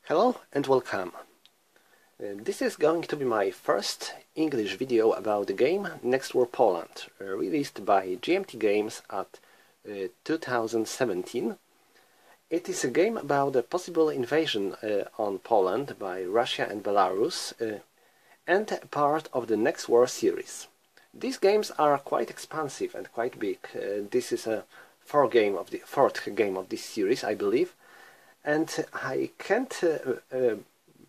Hello and welcome. This is going to be my first English video about the game Next War Poland, released by GMT Games at 2017. It is a game about a possible invasion on Poland by Russia and Belarus and part of the Next War series. These games are quite expansive and quite big. This is a fourth game of this series, I believe. And I can't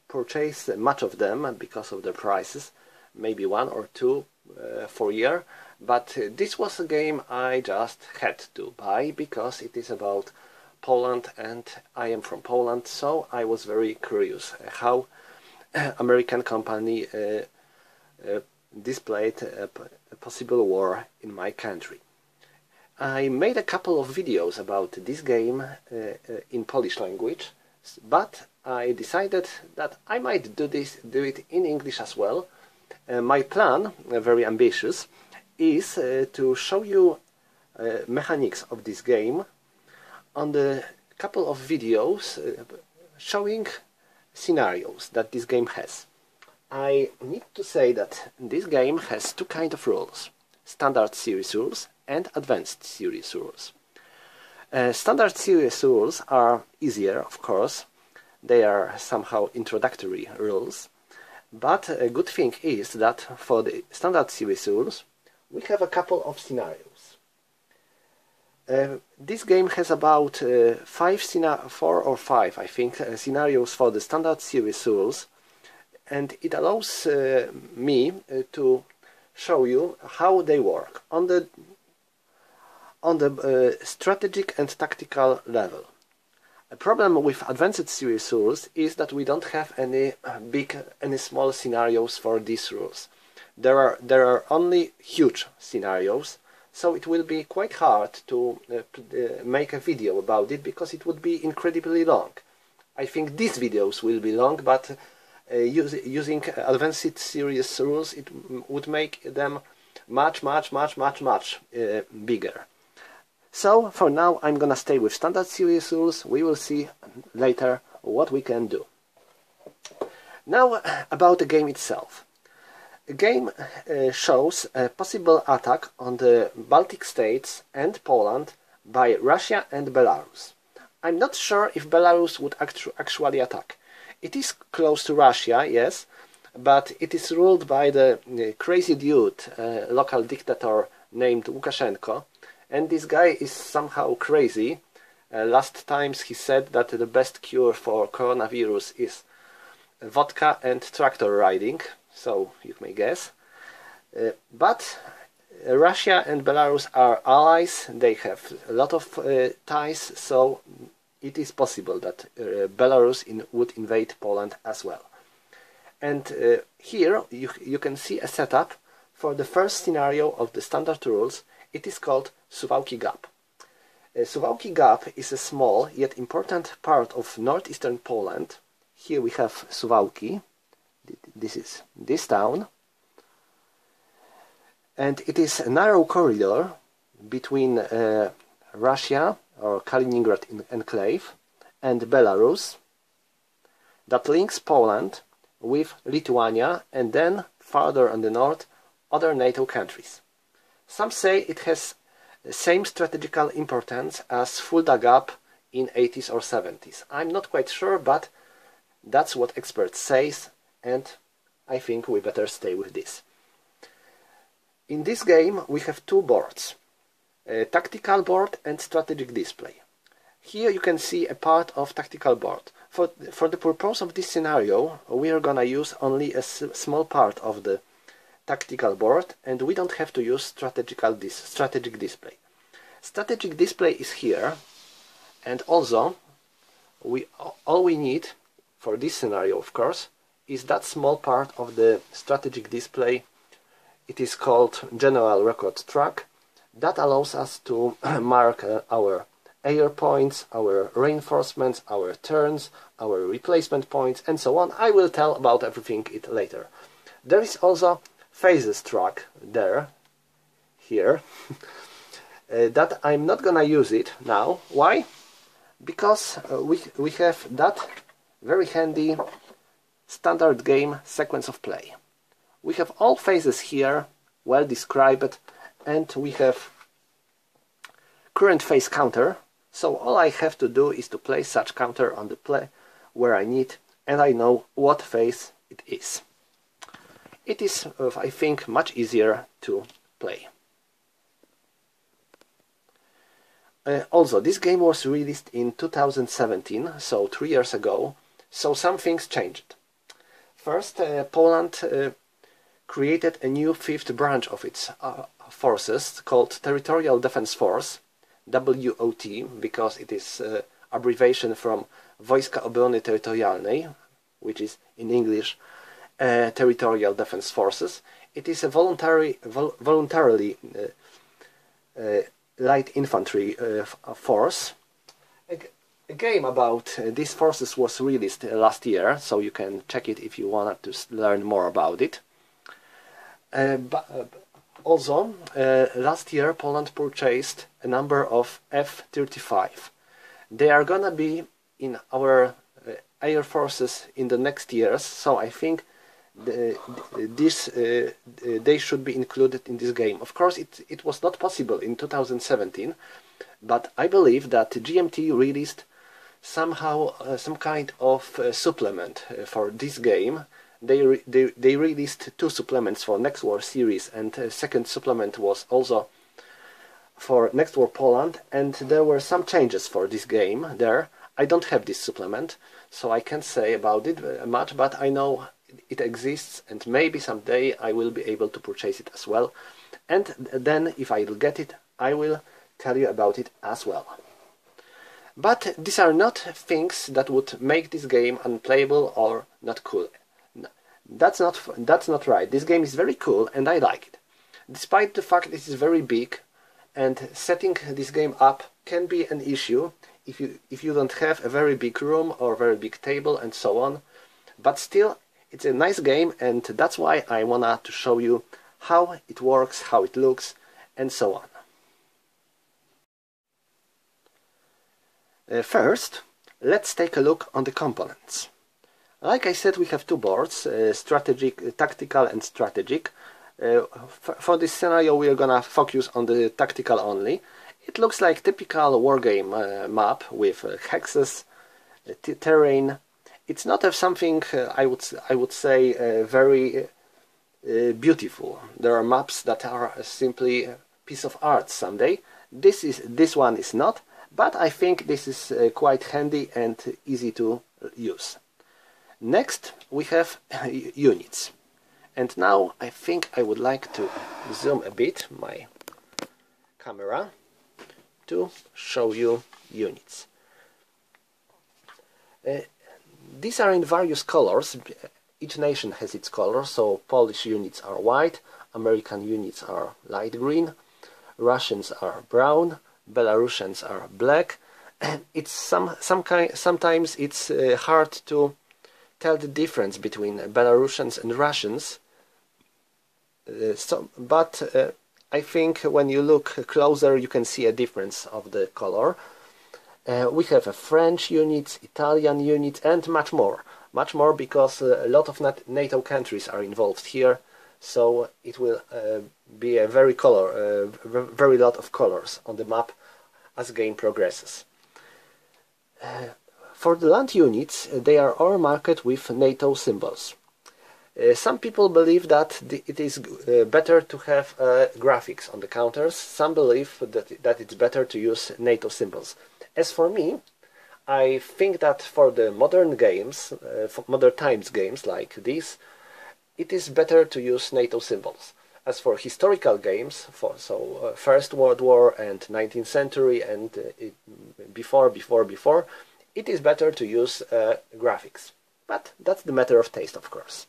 purchase much of them because of the prices, maybe one or two for a year, but this was a game I just had to buy because it is about Poland and I am from Poland, so I was very curious how American company displayed a possible war in my country. I made a couple of videos about this game in Polish language, but I decided that I might do it in English as well. My plan, very ambitious, is to show you mechanics of this game on the couple of videos showing scenarios that this game has. I need to say that this game has two kinds of rules: standard series rules and advanced series rules. Standard series rules are easier, of course. They are somehow introductory rules. But a good thing is that for the standard series rules, we have a couple of scenarios. This game has about 4 or 5, I think, scenarios for the standard series rules, and it allows me to show you how they work on the strategic and tactical level. A problem with advanced series rules is that we don't have any small scenarios for these rules. There are only huge scenarios, so it will be quite hard to make a video about it because it would be incredibly long. I think these videos will be long, but using advanced series rules it would make them much bigger. So, for now, I'm gonna stay with standard series rules. We will see later what we can do. Now, about the game itself. The game shows a possible attack on the Baltic states and Poland by Russia and Belarus. I'm not sure if Belarus would actually attack. It is close to Russia, yes, but it is ruled by the crazy dude, local dictator named Lukashenko. And this guy is somehow crazy. Last times he said that the best cure for coronavirus is vodka and tractor riding, so you may guess. But Russia and Belarus are allies, they have a lot of ties, so it is possible that Belarus would invade Poland as well. And here you can see a setup for the first scenario of the standard rules. It is called Suwalki Gap. Suwalki Gap is a small yet important part of northeastern Poland. Here we have Suwalki. This is this town. And it is a narrow corridor between Russia, or Kaliningrad enclave, and Belarus that links Poland with Lithuania and then farther on the north other NATO countries. Some say it has the same strategical importance as Fulda Gap in 80s or 70s. I'm not quite sure, but that's what experts say, and I think we better stay with this. In this game we have two boards, a tactical board and strategic display. Here you can see a part of tactical board. For the purpose of this scenario we are gonna use only a small part of the tactical board, and we don't have to use strategic display. Strategic display is here, and also all we need for this scenario, of course, is that small part of the strategic display. It is called General Record Track. That allows us to mark our air points, our reinforcements, our turns, our replacement points, and so on. I will tell about everything later. There is also phases track here, that I'm not gonna use it now. Why? Because we have that very handy standard game sequence of play. We have all phases here, well described, and we have current phase counter, so all I have to do is to place such counter on the play where I need, and I know what phase it is. It is, I think, much easier to play. Also, this game was released in 2017, so 3 years ago, so some things changed. First, Poland created a new fifth branch of its forces called Territorial Defense Force, WOT, because it is abbreviation from Wojska Obrony Terytorialnej, which is in English Territorial Defense Forces. It is a voluntarily light infantry force. A game about these forces was released last year, so you can check it if you wanted to learn more about it. Also, last year Poland purchased a number of F-35. They are gonna be in our air forces in the next years, so I think they should be included in this game. Of course, it was not possible in 2017, but I believe that GMT released somehow some kind of supplement for this game. They released 2 supplements for Next War series, and a second supplement was also for Next War Poland, and there were some changes for this game there. I don't have this supplement, so I can't say about it much, but I know it exists, and maybe someday I will be able to purchase it as well, and then if I will get it, I will tell you about it as well. But these are not things that would make this game unplayable or not cool. That's not right. This game is very cool and I like it. Despite the fact it is very big, and setting this game up can be an issue if you don't have a very big room or very big table and so on. But still, it's a nice game, and that's why I wanna to show you how it works, how it looks, and so on. First, let's take a look on the components. Like I said, we have 2 boards, tactical and strategic. For this scenario we are gonna focus on the tactical only. It looks like typical wargame map with hexes, terrain. It's not something I would say very beautiful. There are maps that are simply a piece of art someday. This one is not, but I think this is quite handy and easy to use. Next we have units, and now I think I would like to zoom a bit my camera to show you units. These are in various colors. Each nation has its color, so Polish units are white, American units are light green, Russians are brown, Belarusians are black, and it's sometimes it's hard to tell the difference between Belarusians and Russians. But I think when you look closer you can see a difference of the color. We have French units, Italian units, and much more because a lot of NATO countries are involved here, so it will be a very lot of colors on the map as the game progresses. For the land units, they are all marked with NATO symbols. Some people believe that it is better to have graphics on the counters. Some believe that it's better to use NATO symbols. As for me, I think that for the modern games, for modern times games like this, it is better to use NATO symbols. As for historical games, First World War and 19th century and before, it is better to use graphics. But that's the matter of taste, of course.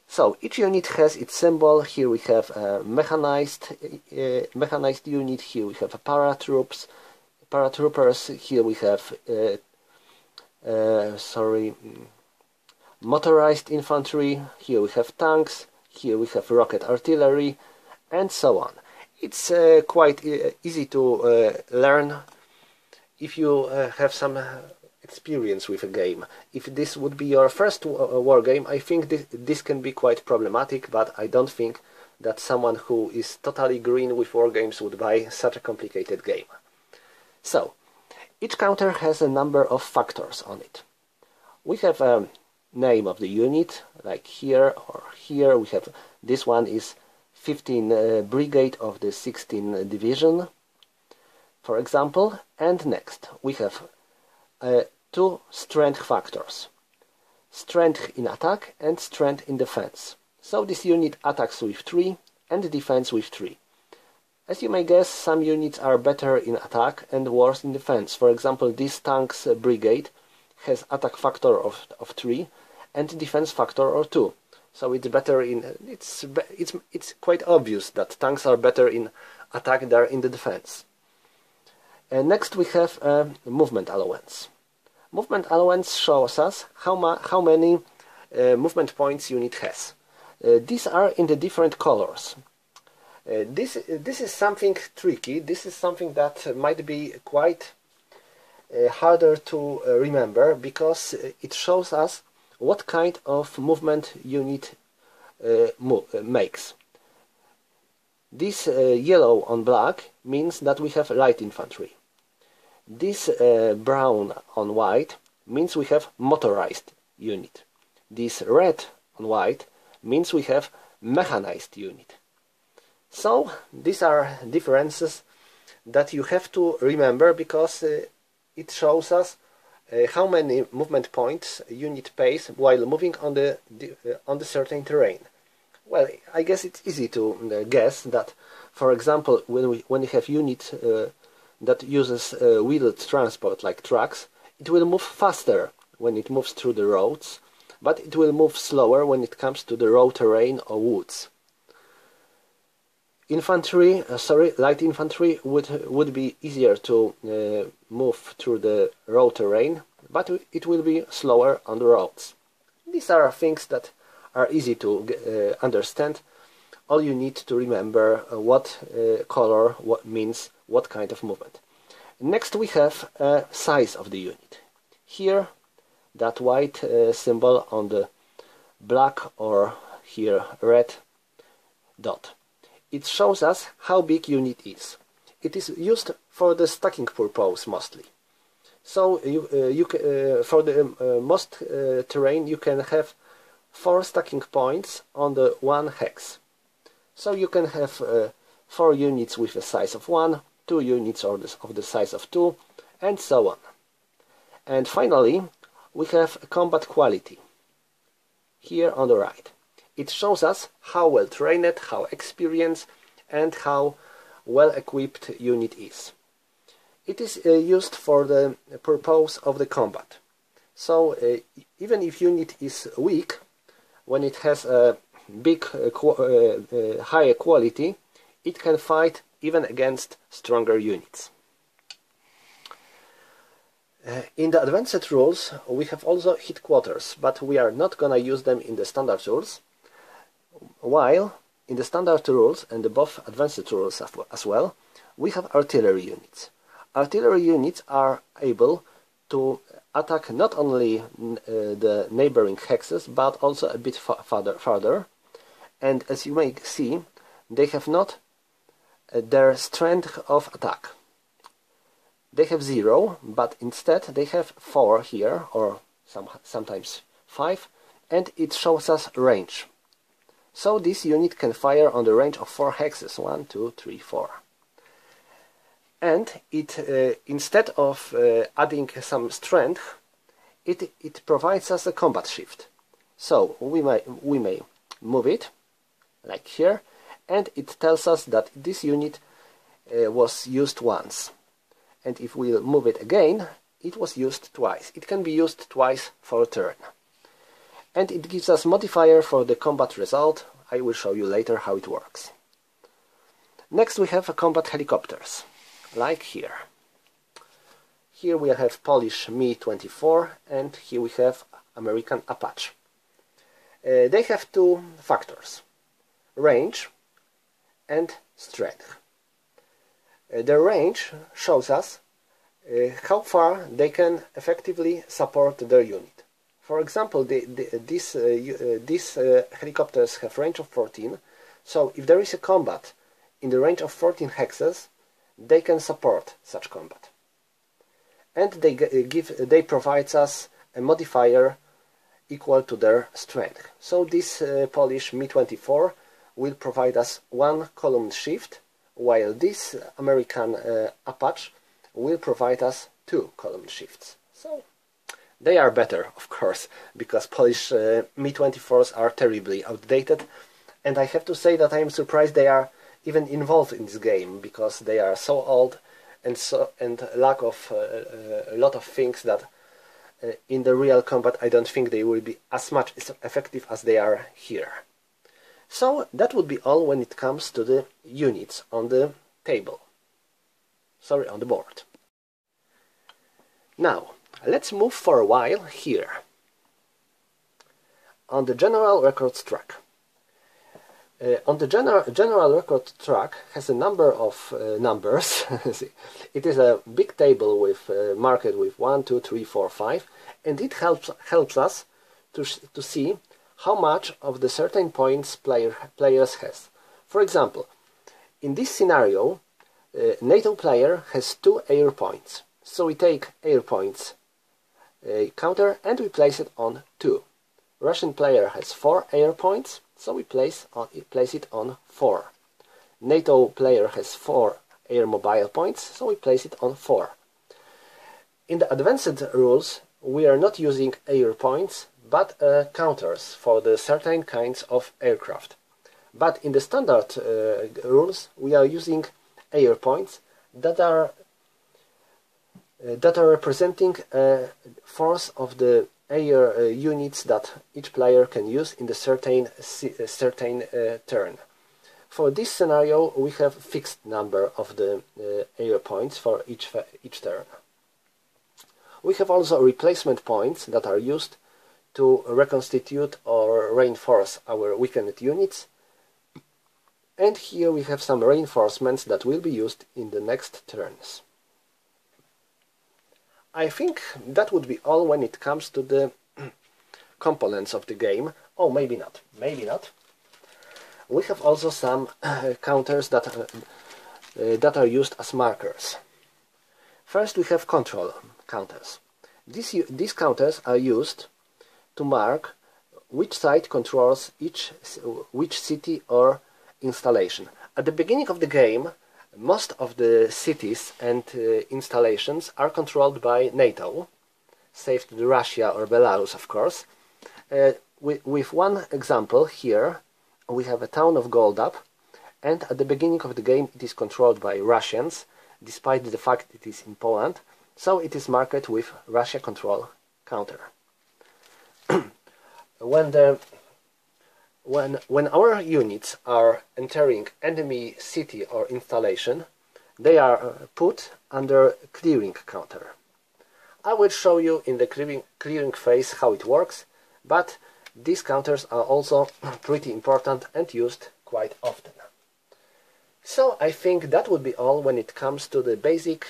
So each unit has its symbol. Here we have a mechanized unit. Here we have a paratroopers. Here we have motorized infantry. Here we have tanks. Here we have rocket artillery, and so on. It's quite easy to learn if you have some experience with a game. If this would be your first war game, I think this can be quite problematic, but I don't think that someone who is totally green with war games would buy such a complicated game. So, each counter has a number of factors on it. We have a name of the unit, like here or here. We have this one is 15 Brigade of the 16 Division, for example. And next we have two strength factors, strength in attack and strength in defense. So this unit attacks with 3 and defends with 3. As you may guess, some units are better in attack and worse in defense. For example, this tank's brigade has attack factor of 3 and defense factor of 2. So it's better in it's quite obvious that tanks are better in attack than in the defense. And next we have movement allowance. Movement allowance shows us how many movement points unit has. These are in the different colors. This is something tricky. This is something that might be quite harder to remember, because it shows us what kind of movement unit makes. This yellow on black means that we have light infantry. This brown on white means we have motorized unit. This red on white means we have mechanized unit. So these are differences that you have to remember, because it shows us how many movement points a unit pays while moving on the certain terrain. Well, I guess it's easy to guess that, for example, when you have units that uses wheeled transport like trucks, it will move faster when it moves through the roads, but it will move slower when it comes to the raw terrain or woods. Light infantry would be easier to move through the raw terrain, but it will be slower on the roads. These are things that are easy to understand. All you need to remember what color means what kind of movement. Next we have size of the unit. Here, that white symbol on the black, or here red dot. It shows us how big unit is. It is used for the stacking purpose mostly. So for the most terrain you can have 4 stacking points on the one hex. So you can have 4 units with a size of 1, 2 units of the size of 2, and so on. And finally we have combat quality here on the right. It shows us how well trained, how experienced, and how well equipped unit is. It is used for the purpose of the combat. So even if unit is weak, when it has a big higher quality, it can fight even against stronger units. In the advanced rules we have also headquarters, but we are not gonna use them in the standard rules. While in the standard rules and the both advanced rules as well, we have artillery units. Artillery units are able to attack not only the neighboring hexes, but also a bit farther. And as you may see, they have not their strength of attack. They have 0, but instead they have 4 here, or sometimes 5, and it shows us range. So this unit can fire on the range of 4 hexes, 1, 2, 3, 4. And it instead of adding some strength, it provides us a combat shift. So we may move it, like here, and it tells us that this unit was used once. And if we move it again, it was used twice. It can be used twice for a turn. And it gives us modifier for the combat result. I will show you later how it works. Next we have combat helicopters, like here. Here we have Polish Mi-24, and here we have American Apache. They have 2 factors, range and strength. The range shows us how far they can effectively support their unit. For example, these helicopters have range of 14, so if there is a combat in the range of 14 hexes, they can support such combat. And they provide us a modifier equal to their strength. So this Polish Mi-24 will provide us 1 column shift, while this American Apache will provide us 2 column shifts. So they are better, of course, because Polish Mi-24s are terribly outdated, and I have to say that I am surprised they are even involved in this game, because they are so old and lack of a lot of things that in the real combat I don't think they will be as much effective as they are here. So that would be all when it comes to the units on the table. Sorry, on the board. Now, let's move for a while here. On the general records track. On the general record track has a number of numbers. It is a big table with marked with 1, 2, 3, 4, 5, and it helps us to see how much of the certain points players has. For example, in this scenario, NATO player has 2 air points. So we take air points counter and we place it on 2. Russian player has 4 air points, so we place it on 4. NATO player has 4 air mobile points, so we place it on 4. In the advanced rules, we are not using air points, but counters for the certain kinds of aircraft. But in the standard rules, we are using air points that are representing a force of the air units that each player can use in the certain turn. For this scenario, we have fixed number of the air points for each turn. We have also replacement points that are used to reconstitute or reinforce our weakened units. And here we have some reinforcements that will be used in the next turns. I think that would be all when it comes to the components of the game. Oh, maybe not. Maybe not. We have also some counters that are used as markers. First, we have control counters. These counters are used to mark which side controls which city or installation. At the beginning of the game, most of the cities and installations are controlled by NATO, save Russia or Belarus, of course. With one example here, we have a town of Goldap, and at the beginning of the game it is controlled by Russians, despite the fact it is in Poland, so it is marked with Russia control counter. When our units are entering enemy city or installation, they are put under clearing counter. I will show you in the clearing phase how it works, but these counters are also pretty important and used quite often. So I think that would be all when it comes to the basic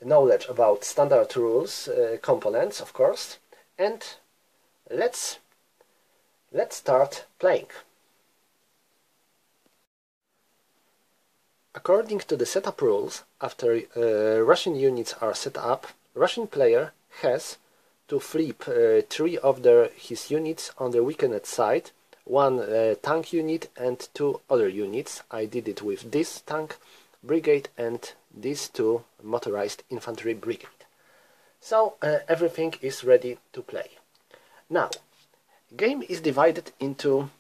knowledge about standard rules, components, of course, and let's start playing. According to the setup rules, after Russian units are set up, Russian player has to flip 3 of his units on the weakened side, 1 tank unit and 2 other units. I did it with this tank brigade and these 2 motorized infantry brigade. So everything is ready to play. Now, game is divided into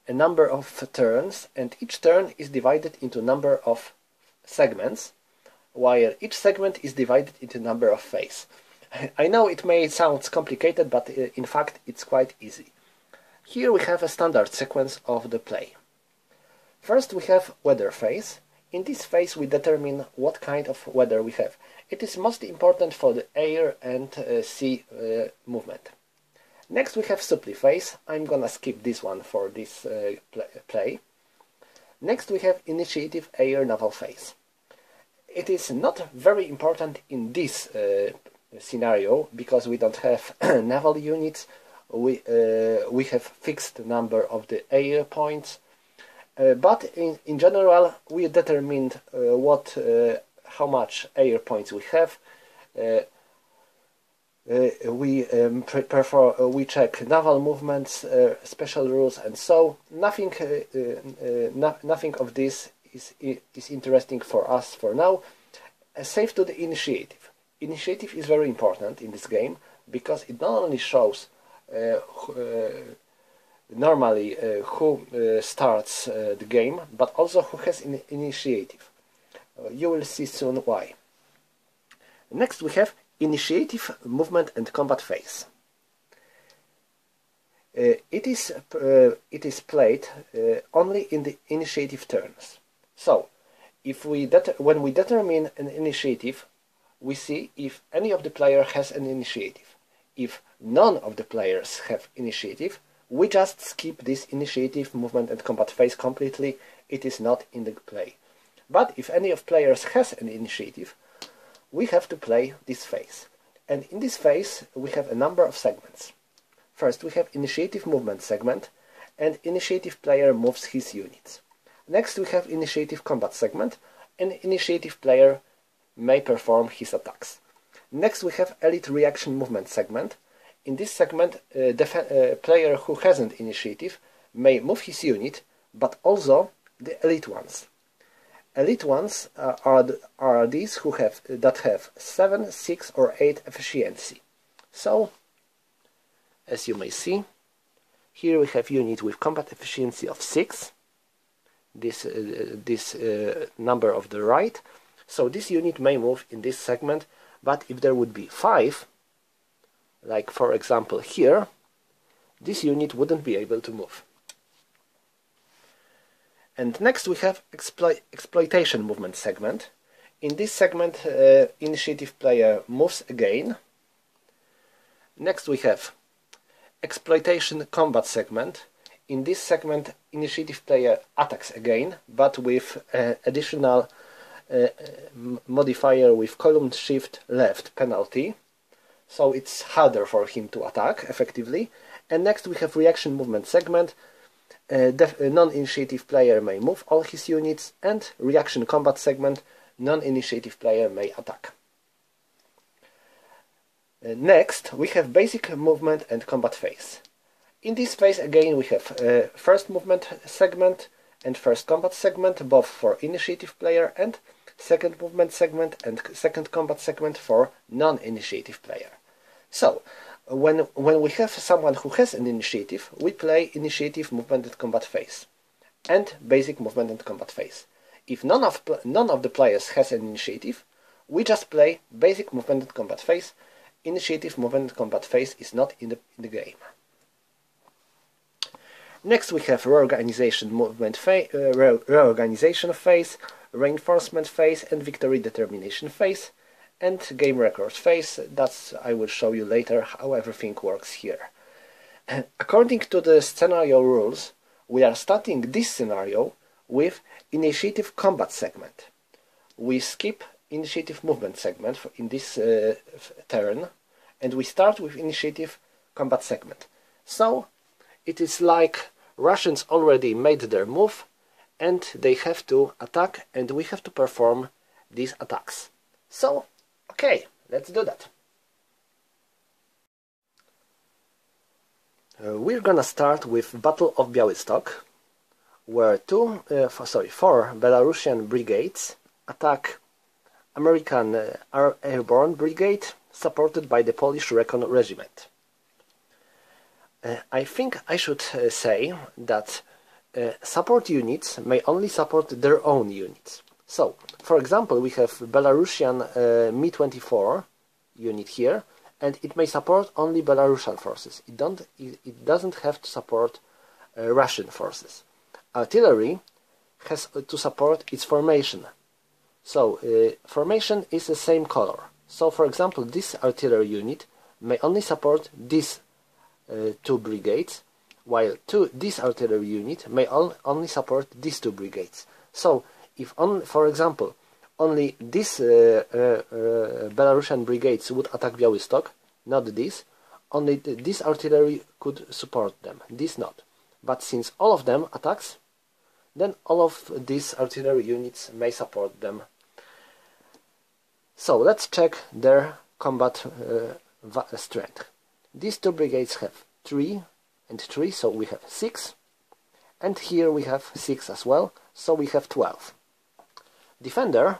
a number of turns, and each turn is divided into a number of segments, while each segment is divided into a number of phases. I know it may sound complicated, but in fact it's quite easy. Here we have a standard sequence of the play. First we have weather phase. In this phase we determine what kind of weather we have. It is most important for the air and sea movement. Next we have supply phase. I'm gonna skip this one for this play. Next we have initiative air naval phase. It is not very important in this scenario because we don't have naval units. We have fixed number of the air points, but in general we determined how much air points we have. We check naval movements, special rules, and so nothing of this is interesting for us for now. Save to the initiative. Initiative is very important in this game because it not only shows normally who starts the game, but also who has initiative. You will see soon why. Next we have initiative, movement and combat phase. It is played only in the initiative turns. So, when we determine an initiative, we see if any of the players has an initiative. If none of the players have initiative, we just skip this initiative, movement and combat phase completely. It is not in the play. But if any of players has an initiative, we have to play this phase. And in this phase, we have a number of segments. First, we have initiative movement segment, and initiative player moves his units. Next, we have initiative combat segment, and initiative player may perform his attacks. Next, we have elite reaction movement segment. In this segment, player who hasn't initiative may move his unit, but also the elite ones. Elite ones are these that have 7, 6 or 8 efficiency. So, as you may see, here we have unit with combat efficiency of 6. This number of the right. So this unit may move in this segment, but if there would be 5, like for example here, this unit wouldn't be able to move. And next we have exploitation movement segment. In this segment, initiative player moves again. Next we have exploitation combat segment. In this segment, initiative player attacks again, but with additional modifier with column shift left penalty. So it's harder for him to attack effectively. And next we have reaction movement segment. Non-initiative player may move all his units, and reaction combat segment, non-initiative player may attack. Next, we have basic movement and combat phase. In this phase again we have first movement segment and first combat segment, both for initiative player, and second movement segment and second combat segment for non-initiative player. So, when we have someone who has an initiative, we play initiative, movement and combat phase, and basic movement and combat phase. If none of the players has an initiative, we just play basic movement and combat phase. Initiative, movement and combat phase is not in the game. Next we have reorganization movement reorganization phase, reinforcement phase, and victory determination phase, and game record phase. That I will show you later how everything works here. According to the scenario rules, we are starting this scenario with initiative combat segment. We skip initiative movement segment in this turn, and we start with initiative combat segment. So it is like Russians already made their move, and they have to attack, and we have to perform these attacks. So, okay, let's do that. We're gonna start with Battle of Białystok, where four Belarusian brigades attack American Airborne Brigade, supported by the Polish Recon Regiment. I think I should say that support units may only support their own units. So, for example, we have Belarusian Mi-24 unit here, and it may support only Belarusian forces. It doesn't have to support Russian forces. Artillery has to support its formation. So, formation is the same color. So, for example, this artillery unit may only support these two brigades, while this artillery unit may only support these two brigades. So, if for example, only this Belarusian brigades would attack Białystok, not this. Only this artillery could support them, this not. But since all of them attacks, then all of these artillery units may support them. So let's check their combat strength. These two brigades have 3 and 3, so we have 6. And here we have 6 as well, so we have 12. Defender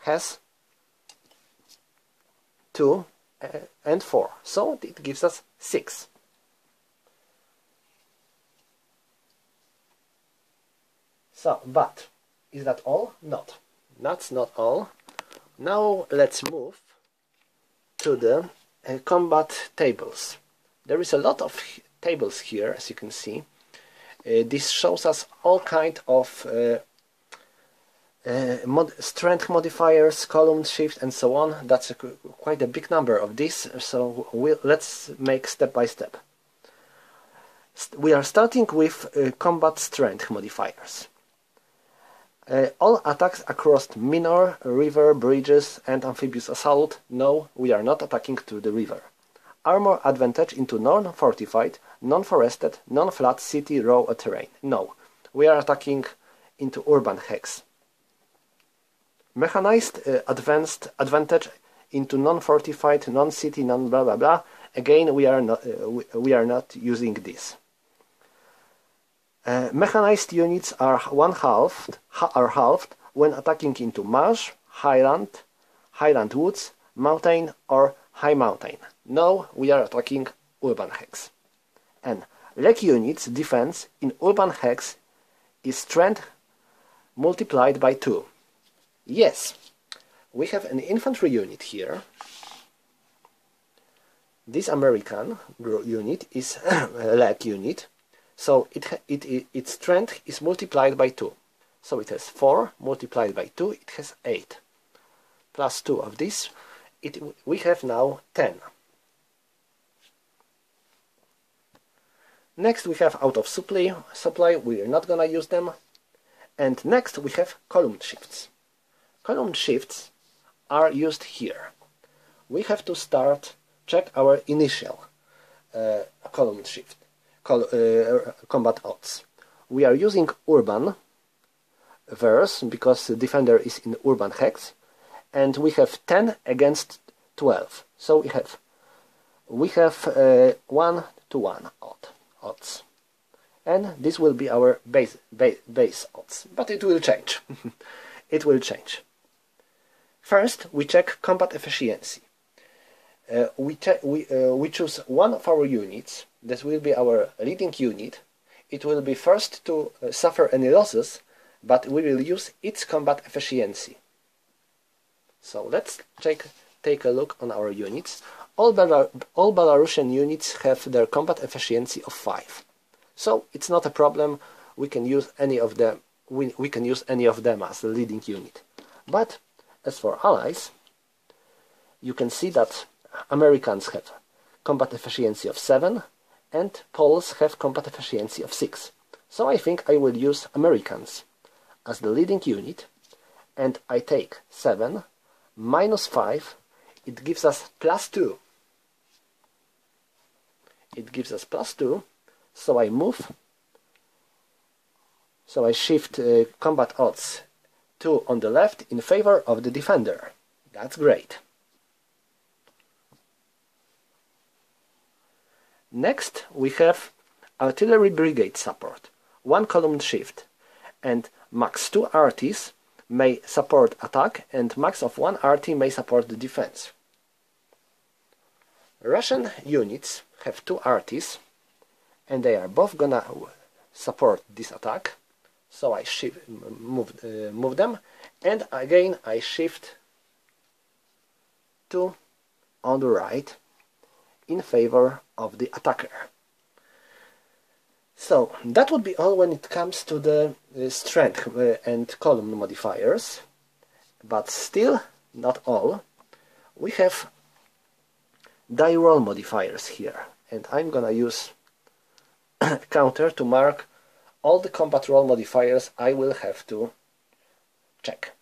has 2 and 4, so it gives us 6. So, but is that all? Not. That's not all. Now let's move to the combat tables. There is a lot of tables here, as you can see. This shows us all kind of strength modifiers, column shift, and so on. That's quite a big number of these, so let's make step by step. We are starting with combat strength modifiers. All attacks across minor, river, bridges, and amphibious assault. No, we are not attacking to the river. Armor advantage into non-fortified, non-forested, non-flat city raw terrain. No, we are attacking into urban hex. Mechanized advanced advantage into non-fortified, non-city, non-blah blah blah. Again, we are not using this. Mechanized units are halved when attacking into marsh, highland woods, mountain or high mountain. No, we are attacking urban hex. And leg units defense in urban hex is strength multiplied by 2. Yes, we have an infantry unit here. This American unit is a leg unit. So its strength is multiplied by 2. So it has 4 multiplied by 2, it has 8. Plus 2 of this, we have now 10. Next we have out of supply, we are not gonna use them. And next we have column shifts. Column shifts are used here. We have to check our initial column shift. Combat odds. We are using urban verse because the defender is in urban hex, and we have 10 against 12. So we have 1 to 1 odds, and this will be our base odds. But it will change. It will change. First, we check combat efficiency. We choose one of our units. That will be our leading unit. It will be first to suffer any losses, but we will use its combat efficiency. So let's take a look on our units. All Belarusian units have their combat efficiency of 5. So it's not a problem. We can use any of them. We can use any of them as the leading unit. But as for allies, you can see that Americans have combat efficiency of 7 and Poles have combat efficiency of 6. So I think I will use Americans as the leading unit, and I take 7 minus 5, it gives us plus 2. It gives us plus 2, so I shift combat odds 2 on the left in favor of the defender. That's great. Next we have artillery brigade support, 1 column shift, and max 2 arties may support attack and max of 1 arty may support the defense. Russian units have 2 arties and they are both gonna support this attack, so I move them, and again I shift 2 on the right in favor of the attacker. So that would be all when it comes to the strength and column modifiers, but still not all. We have die roll modifiers here, and I'm gonna use counter to mark all the combat roll modifiers I will have to check.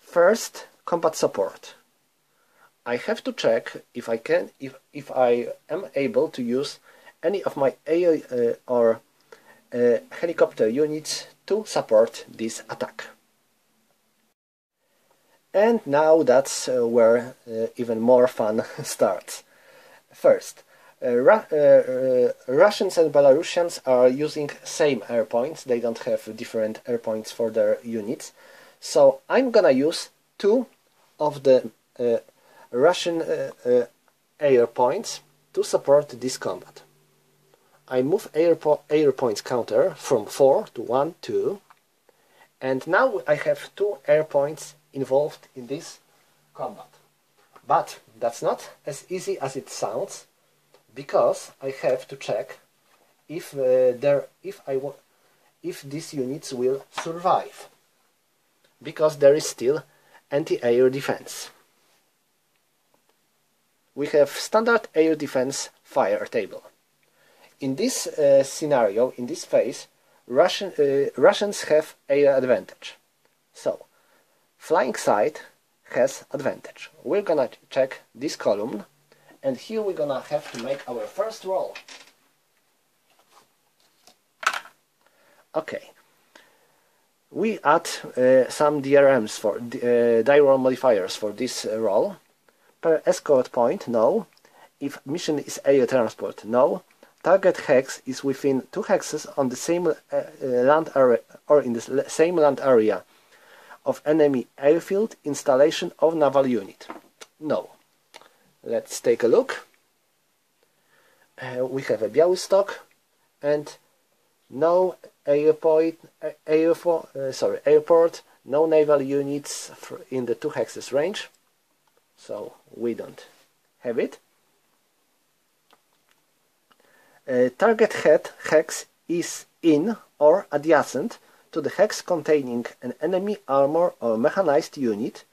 First, combat support. I have to check if I am able to use any of my air or helicopter units to support this attack. And now that's where even more fun starts. First, Russians and Belarusians are using same air points. They don't have different air points for their units. So I'm gonna use two of the Russian air points to support this combat. I move air points counter from 4 to 1, 2, and now I have 2 air points involved in this combat. But that's not as easy as it sounds, because I have to check if these units will survive, because there is still anti-air defense. We have standard air defense fire table. In this scenario, in this phase, Russians have air advantage. So, flying side has advantage. We're gonna check this column, and here we're gonna have to make our first roll. Okay. We add some DRMs for Divert Modifiers for this roll. Per escort point, no. If mission is air transport, no. Target hex is within 2 hexes on the same land area or in the same land area of enemy airfield, installation of naval unit. No. Let's take a look. We have a Białystok and no airport, no naval units in the 2 hexes range. So we don't have it. Target hex is in or adjacent to the hex containing an enemy armor or mechanized unit.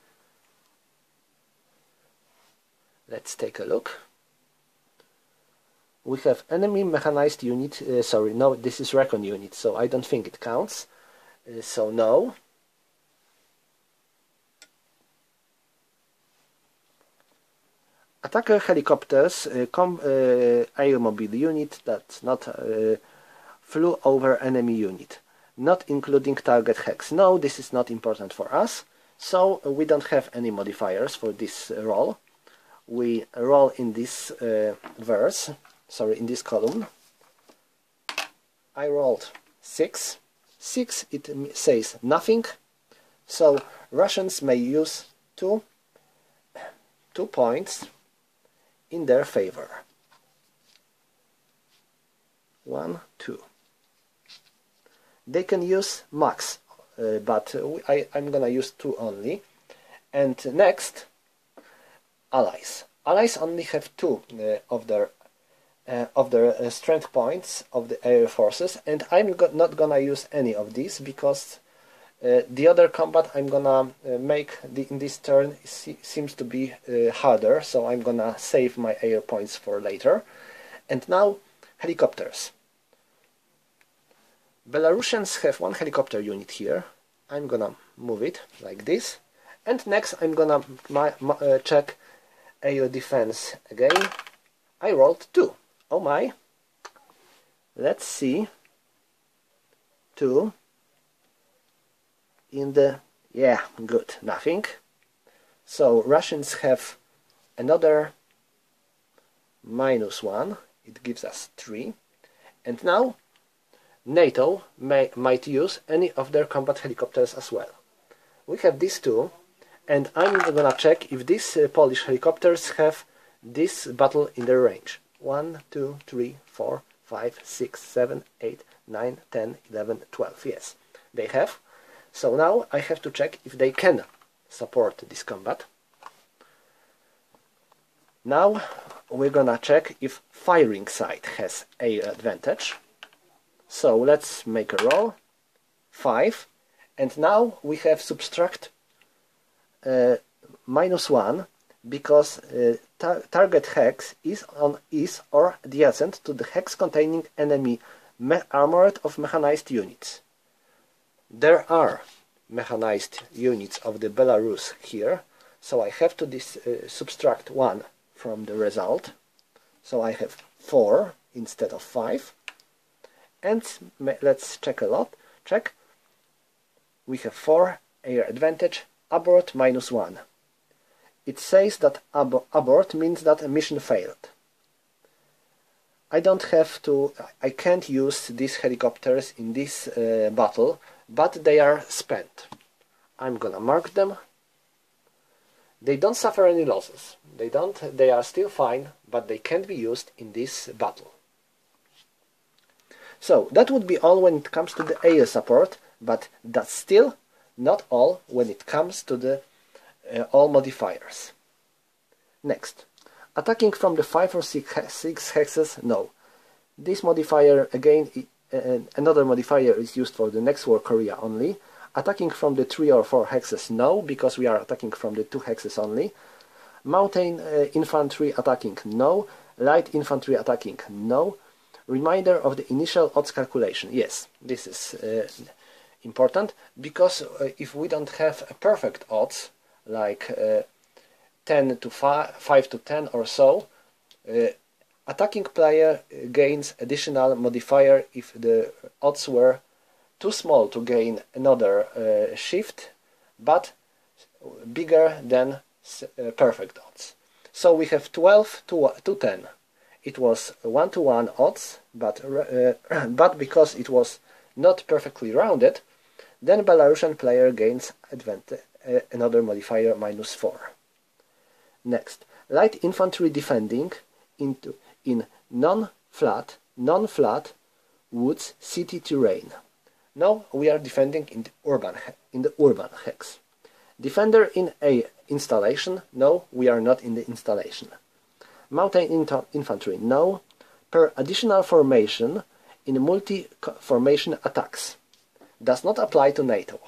Let's take a look. We have enemy mechanized unit, sorry, no, this is recon unit, so I don't think it counts. So no. Attacker helicopters, airmobile unit that's not flew over enemy unit, not including target hex. No, this is not important for us, so we don't have any modifiers for this roll. We roll in this in this column. I rolled 6. 6, it says nothing, so Russians may use two points in their favor. 1, 2. They can use max, but I'm gonna use 2 only. And next, allies. Allies only have 2 of their strength points of the air forces, and I'm not gonna use any of these because the other combat I'm gonna make in this turn seems to be harder, so I'm gonna save my air points for later. And now, helicopters. Belarusians have 1 helicopter unit here. I'm gonna move it like this. And next I'm gonna check air defense again. I rolled 2. Oh my. Let's see. 2. In the... yeah, good. Nothing. So Russians have another -1. It gives us 3. And now NATO might use any of their combat helicopters as well. We have these 2, and I'm gonna check if these Polish helicopters have this battle in their range. 1, 2, 3, 4, 5, 6, 7, 8, 9, 10, 11, 12. Yes, they have. So now I have to check if they can support this combat. Now we're gonna check if firing side has air advantage. So let's make a roll. 5. And now we have subtract -1 because target hex is or adjacent to the hex containing enemy armored of mechanized units. There are mechanized units of the Belarus here, so I have to subtract 1 from the result, so I have 4 instead of 5, and let's check check. We have 4 air advantage, abort -1. It says that abort means that a mission failed. I can't use these helicopters in this battle, but they are spent. I'm gonna mark them. They don't suffer any losses. They are still fine, but they can't be used in this battle. So that would be all when it comes to the air support, but that's still not all when it comes to the all modifiers. Next, attacking from the 5 or 6 hexes, no. This modifier, again, another modifier is used for the next war Korea only. Attacking from the 3 or 4 hexes, no, because we are attacking from the 2 hexes only. Mountain infantry attacking, no. Light infantry attacking, no. Reminder of the initial odds calculation, yes, this is important, because if we don't have a perfect odds, like 10 to 5 to 10 or so, attacking player gains additional modifier if the odds were too small to gain another shift, but bigger than perfect odds. So we have 12 to 10. It was 1-to-1 odds, but because it was not perfectly rounded, then Belarusian player gains another modifier -4. Next, light infantry defending in non-flat woods city terrain. Now we are defending in the urban hex. Defender in a installation. No, we are not in the installation. Mountain infantry. No. Per additional formation in multi-formation attacks. Does not apply to NATO.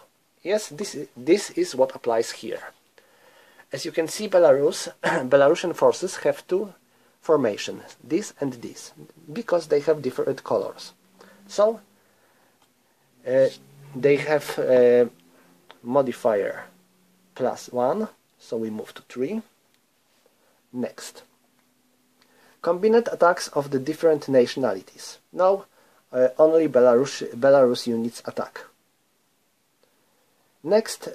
Yes, this is what applies here. As you can see, Belarusian forces have 2 formations, this and this, because they have different colors. So they have modifier +1, so we move to 3. Next, combined attacks of the different nationalities. Now only Belarus units attack. Next,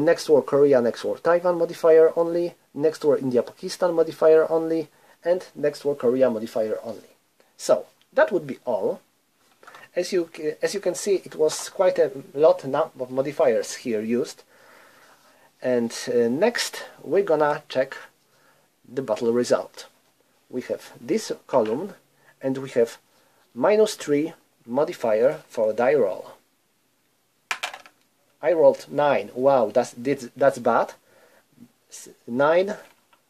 next war Korea, next war Taiwan modifier only, next war India-Pakistan modifier only, and next war Korea modifier only. So that would be all. As you can see, it was quite a lot of modifiers here used. And next we're gonna check the battle result. We have this column, and we have -3 modifier for die roll. I rolled 9. Wow, that's bad. 9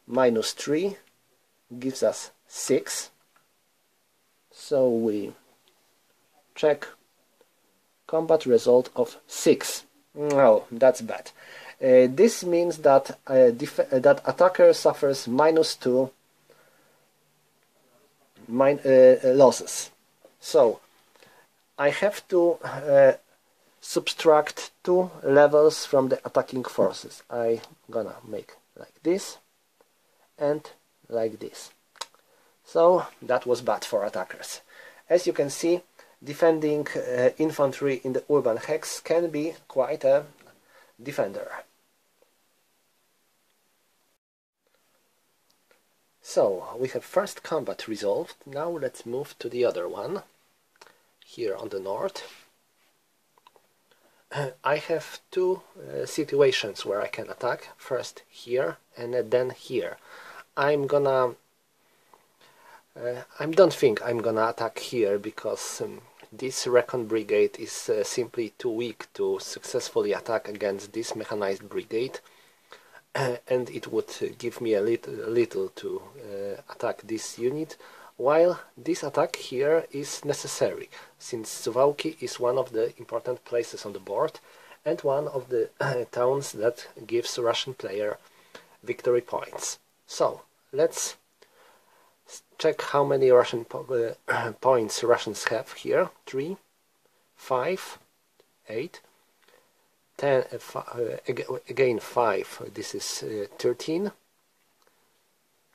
-3 gives us 6. So we check combat result of 6. No, that's bad. This means that that attacker suffers -2 losses. So I have to subtract 2 levels from the attacking forces. I'm gonna make like this and like this. So that was bad for attackers. As you can see, defending infantry in the urban hex can be quite a defender. So we have first combat resolved. Now let's move to the other one, here on the north. I have 2 situations where I can attack, first here and then here. I don't think I'm gonna attack here, because this Recon Brigade is simply too weak to successfully attack against this mechanized brigade, and it would give me a little to attack this unit, while this attack here is necessary, since Suwalki is one of the important places on the board and one of the towns that gives Russian player victory points. So let's check how many Russian points Russians have here. 3, 5, 8, again 5, this is 13,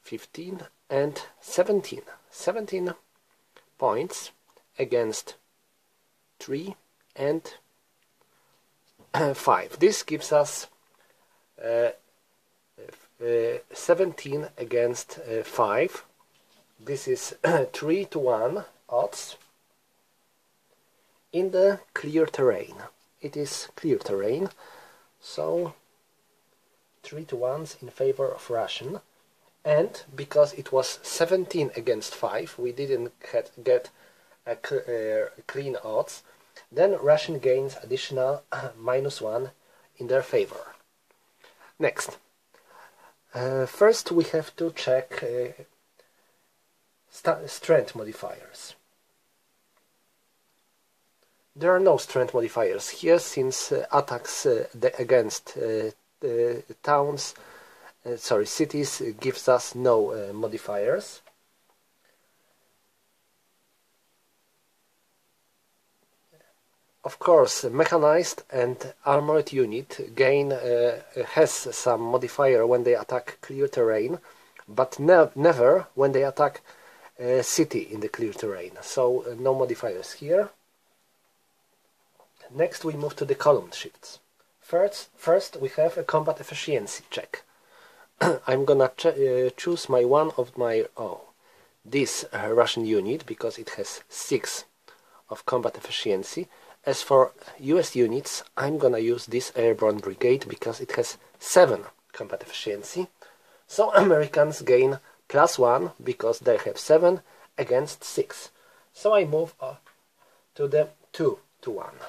15 and 17. 17 points against 3 and 5. This gives us 17 against 5. This is 3-1 odds in the clear terrain. It is clear terrain, so 3-1 in favor of Russian. And because it was 17 against 5, we didn't get a clean odds, then Russian gains additional -1 in their favor. Next, first we have to check strength modifiers. There are no strength modifiers here, since attacks against towns, cities, gives us no modifiers. Of course, mechanized and armored unit gain has some modifier when they attack clear terrain, but never when they attack a city in the clear terrain. So no modifiers here. Next we move to the column shifts. First we have a combat efficiency check. I'm gonna choose this Russian unit because it has 6 of combat efficiency. As for US units, I'm gonna use this airborne brigade because it has 7 combat efficiency. So Americans gain +1 because they have 7 against 6. So I move to the 2-1.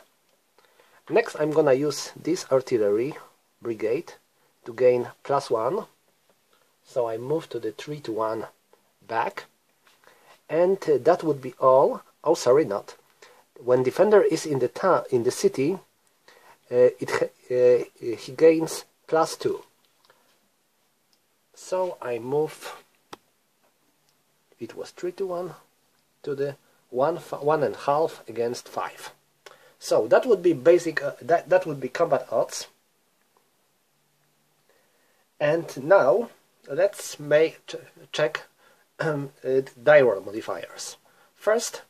Next I'm gonna use this artillery brigade to gain +1. So I move to the 3-1 back. And that would be all. Oh, sorry, not. When defender is in the city, he gains +2. So I move. It was 3-1 to the 1.5 against 5. So that would be basic. That would be combat odds. And now let's check Divert modifiers. First,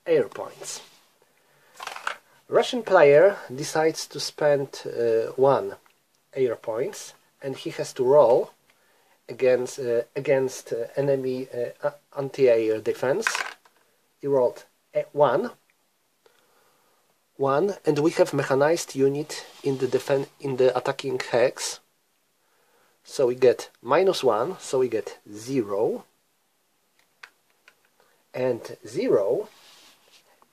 air points. Russian player decides to spend 1 air points, and he has to roll against enemy anti-air defense. He rolled 1, and we have mechanized unit in the attacking hex. So we get -1, so we get 0, and 0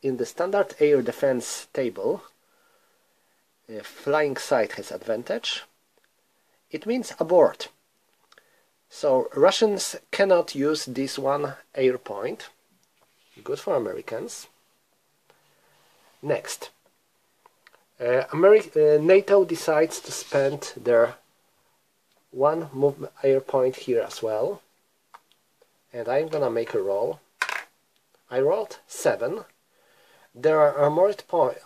in the standard air defense table. Flying side has advantage. It means abort. So Russians cannot use this 1 air point. Good for Americans. Next, NATO decides to spend their 1 movement air point here as well, and I'm gonna make a roll. I rolled 7. There are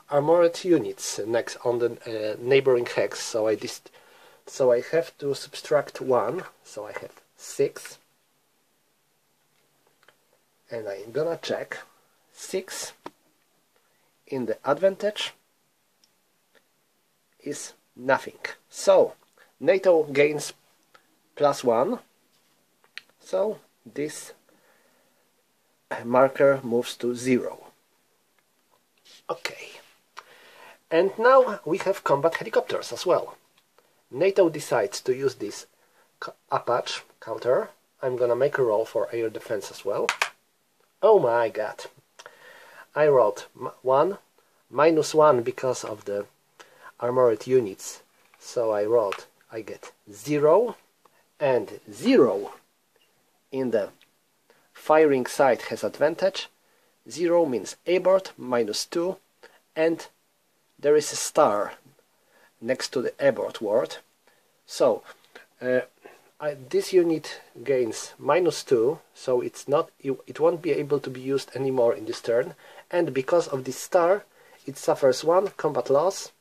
armored units next on the neighboring hex, so I have to subtract 1, so I have 6, and I'm gonna check 6 in the advantage is nothing. So NATO gains +1, so this marker moves to 0. Okay, and now we have combat helicopters as well. NATO decides to use this Apache counter. I'm gonna make a roll for air defense as well. Oh my god, I rolled 1, -1 because of the armored units, so I get 0, and 0 in the firing side has advantage. 0 means abort, -2, and there is a star next to the abort word. So this unit gains -2, so it won't be able to be used anymore in this turn, and because of this star it suffers 1 combat loss,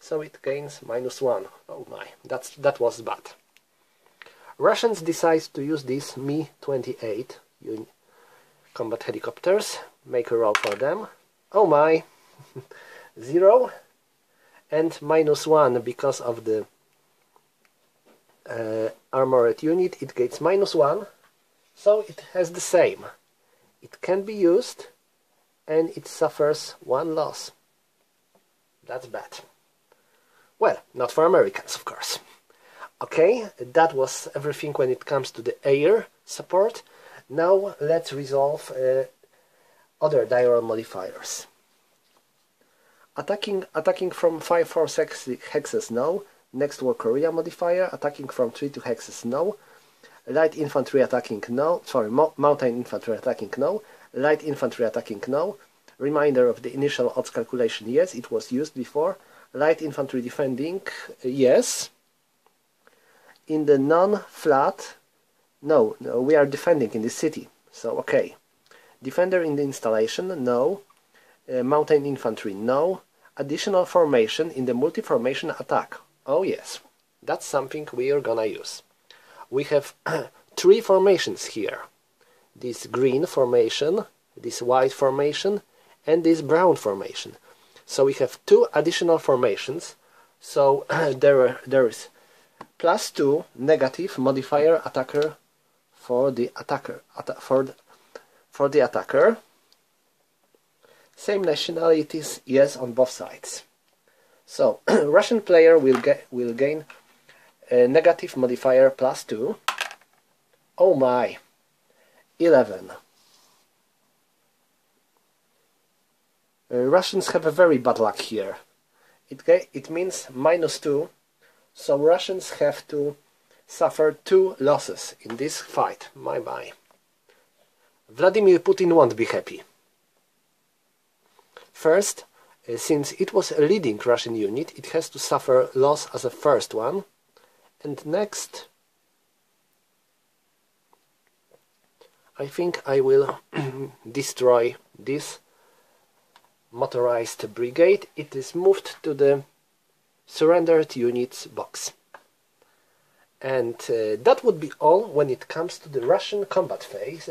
so it gains -1. Oh my, that was bad. Russians decide to use these Mi-28 combat helicopters. Make a roll for them. Oh my, 0 and -1 because of the armored unit. It gets -1, so it has the same. It can be used and it suffers 1 loss. That's bad. Well, not for Americans, of course. Okay, that was everything when it comes to the air support. Now let's resolve other Divert modifiers. Attacking from 5-4 hexes, no. Next war Korea modifier. Attacking from 3-2 hexes, no. Light infantry attacking, no. Sorry, mountain infantry attacking, no. Light infantry attacking, no. Reminder of the initial odds calculation, yes, it was used before. Light infantry defending, yes. In the non-flat, no, we are defending in the city, so okay. Defender in the installation, no. Mountain infantry, no. Additional formation in the multi-formation attack, oh yes. That's something we are gonna use. We have 3 formations here. This green formation, this white formation, and this brown formation. So we have 2 additional formations. So there is +2 negative modifier attacker for the attacker. For the attacker. Same nationalities, yes, on both sides. So Russian player will gain a negative modifier +2. Oh my, 11. Russians have a very bad luck here. It means -2, so Russians have to suffer 2 losses in this fight. My. Vladimir Putin won't be happy. First, since it was a leading Russian unit, it has to suffer loss as a first one. And next, I think I will destroy this motorized brigade. It is moved to the surrendered units box. And that would be all when it comes to the Russian combat phase,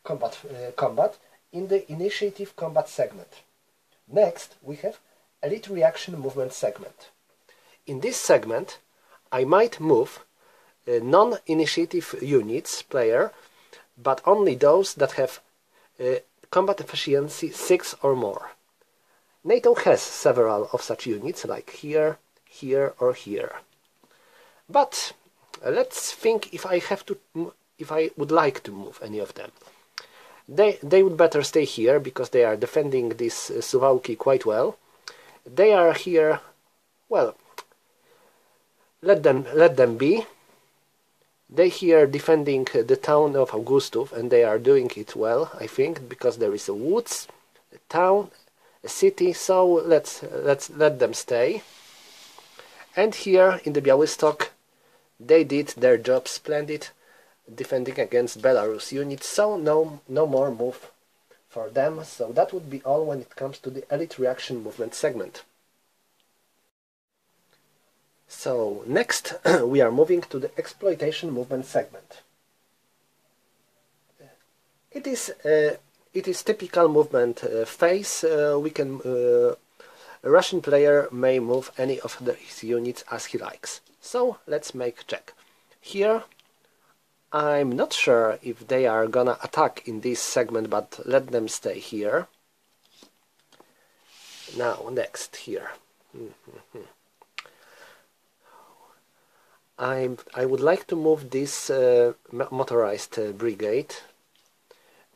combat in the initiative combat segment. Next, we have elite reaction movement segment. In this segment, I might move non-initiative units player, but only those that have combat efficiency 6 or more. NATO has several of such units, like here, here, or here. But let's think if I would like to move any of them. They would better stay here because they are defending this Suwalki quite well. They are here, well, let them be. They here defending the town of Augustów, and they are doing it well, I think, because there is a woods, a town, a city. So let's let them stay. And here in the Białystok, they did their job splendid, defending against Belarus units, so no more move for them. So that would be all when it comes to the elite reaction movement segment. So next we are moving to the exploitation movement segment. It is typical movement phase. A Russian player may move any of his units as he likes. So let's make check. Here I'm not sure if they are gonna attack in this segment, but let them stay here. Now next here. I would like to move this motorized brigade,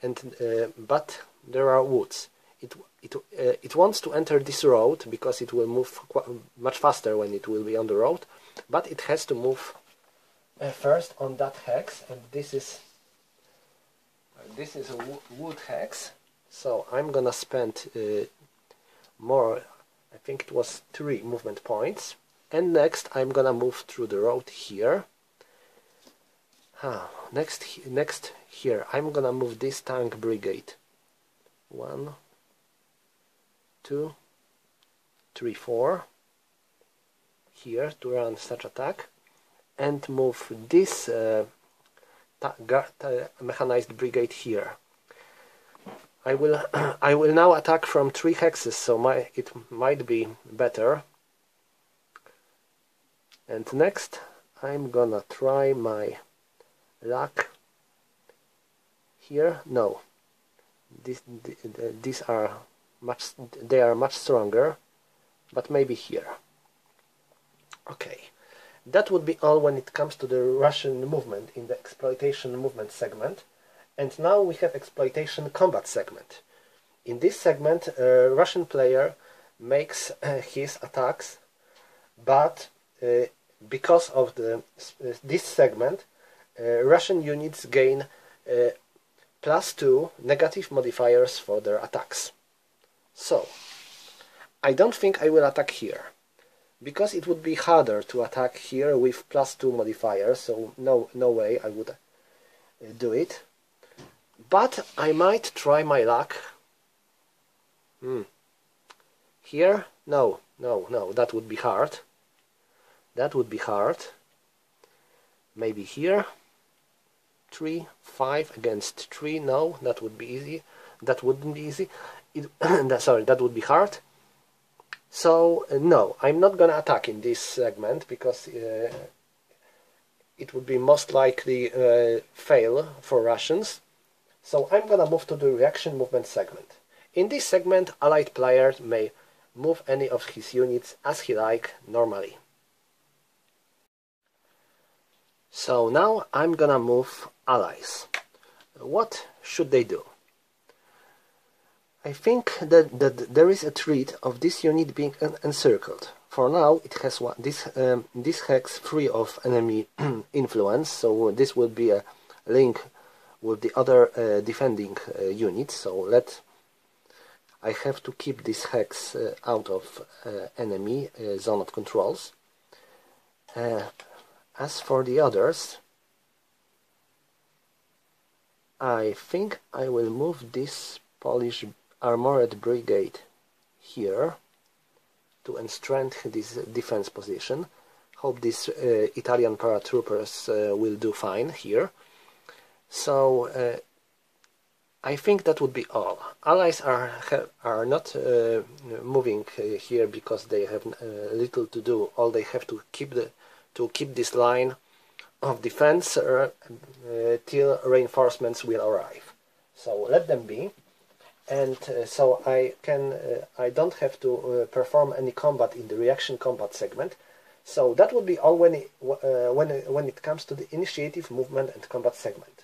and but there are woods. It wants to enter this road because it will move much faster when it will be on the road, but it has to move first on that hex, and this is a wood hex. So I'm gonna spend more. I think it was 3 movement points. And next I'm gonna move through the road here. Next here I'm gonna move this tank brigade. 1, 2, 3, 4. here to run such attack and move this mechanized brigade here. I will now attack from 3 hexes, so it might be better. And next I'm gonna try my luck here. No, these are much stronger, but maybe here. Okay, that would be all when it comes to the Russian movement in the Exploitation Movement segment. And now we have Exploitation Combat segment. In this segment, a Russian player makes his attacks, but because of this segment, Russian units gain +2 negative modifiers for their attacks. So, I don't think I will attack here, because it would be harder to attack here with +2 modifiers, so no way I would do it. But I might try my luck. Here? No, that would be hard. That would be hard. Maybe here? 3, 5 against 3. No, that would be easy. That wouldn't be easy. Sorry, that would be hard. So, no, I'm not gonna attack in this segment, because it would be most likely fail for Russians. So I'm gonna move to the Reaction Movement segment. In this segment, Allied players may move any of his units as he like normally. So now I'm gonna move Allies. What should they do? I think that there is a threat of this unit being encircled. For now, it has this hex free of enemy influence, so this will be a link with the other defending units. So I have to keep this hex out of enemy zone of controls. As for the others, I think I will move this Polish armored brigade here to strengthen this defense position. Hope these Italian paratroopers will do fine here. So I think that would be all. Allies are not moving here because they have little to do. All they have to keep this line of defense till reinforcements will arrive. So let them be. And so I don't have to perform any combat in the Reaction Combat segment. So that would be all when it comes to the Initiative, Movement and Combat segment.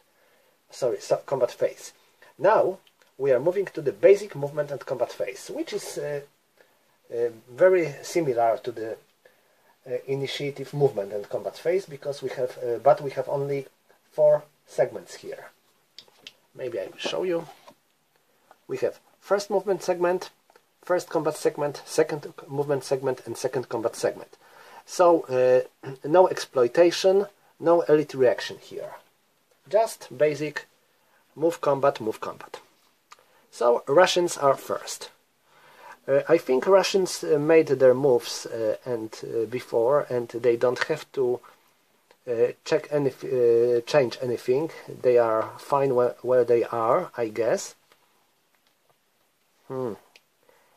Sorry, combat phase. Now we are moving to the Basic Movement and Combat phase, which is very similar to the Initiative, Movement and Combat phase, because we have only 4 segments here. Maybe I will show you. We have first movement segment, first combat segment, second movement segment and second combat segment. So no exploitation, no elite reaction here. Just basic move combat, move combat. So Russians are first. I think Russians made their moves before, and they don't have to change anything. They are fine where they are, I guess.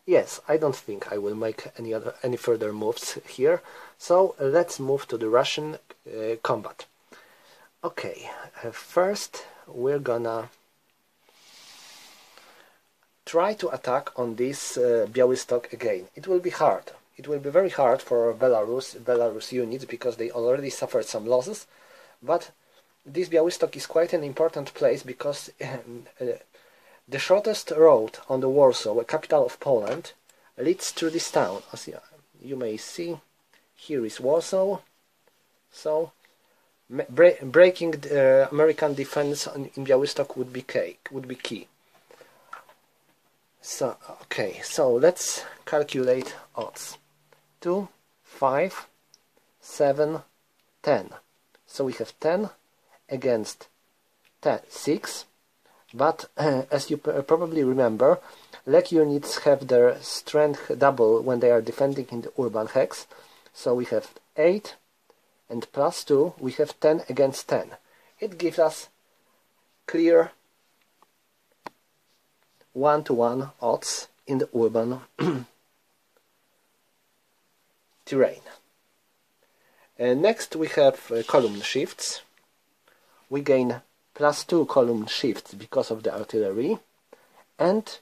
Yes, I don't think I will make any further moves here. So let's move to the Russian combat. Okay, first we're gonna try to attack on this Białystok again. It will be hard. It will be very hard for Belarus units because they already suffered some losses. But this Białystok is quite an important place because the shortest road on the Warsaw, a capital of Poland, leads through this town. As you may see, here is Warsaw. So breaking the American defense in Białystok would be key. So okay, so let's calculate odds. 2, 5, 7, 10. So we have 10 against 6. But as you probably remember, leg units have their strength double when they are defending in the urban hex. So we have 8 and plus 2, we have 10 against 10. It gives us clear 1-to-1 odds in the urban terrain. Next we have column shifts. We gain plus 2 column shifts because of the artillery, and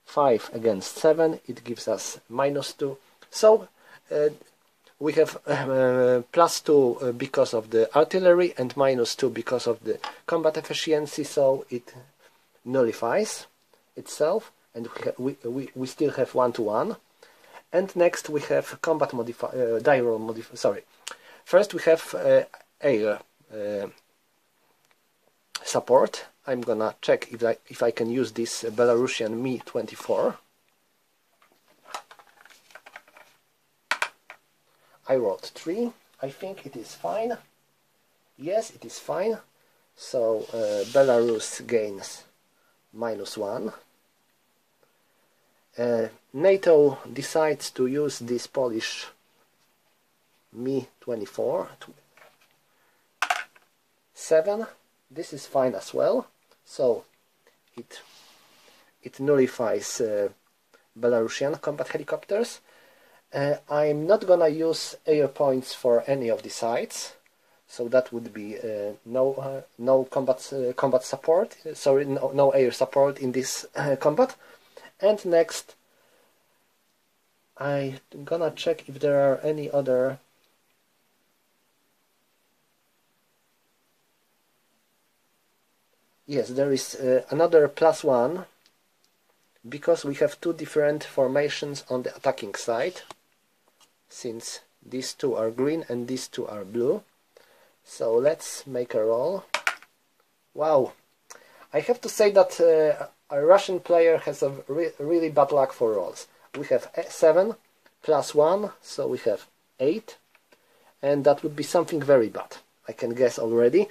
5 against 7, it gives us minus 2. So we have plus 2 because of the artillery and minus 2 because of the combat efficiency, so it nullifies itself, and we still have 1-to-1. And next we have combat modifier, Divert modifier. Sorry, first we have air support. I'm gonna check if I can use this Belarusian Mi-24. I rolled 3. I think it is fine. Yes, it is fine. So Belarus gains -1. NATO decides to use this Polish Mi-24. 7. This is fine as well. So it nullifies Belarusian combat helicopters. I'm not gonna use air points for any of the sites, so that would be no combat support. Sorry, no air support in this combat. And next, I'm gonna check if there are any other. Yes, there is another +1, because we have 2 different formations on the attacking side, since these 2 are green and these 2 are blue. So let's make a roll. Wow, I have to say that a Russian player has a really bad luck for rolls. We have 7 +1, so we have 8, and that would be something very bad, I can guess already.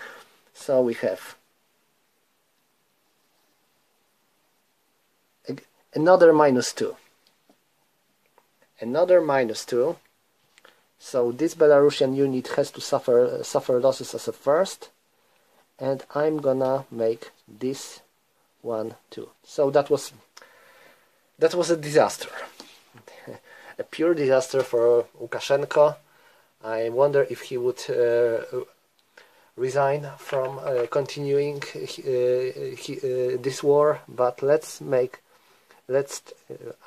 So we have another -2. Another -2. So this Belarusian unit has to suffer losses as a first, and I'm gonna make this one too. So that was a disaster. A pure disaster for Lukashenko. I wonder if he would resign from continuing this war. But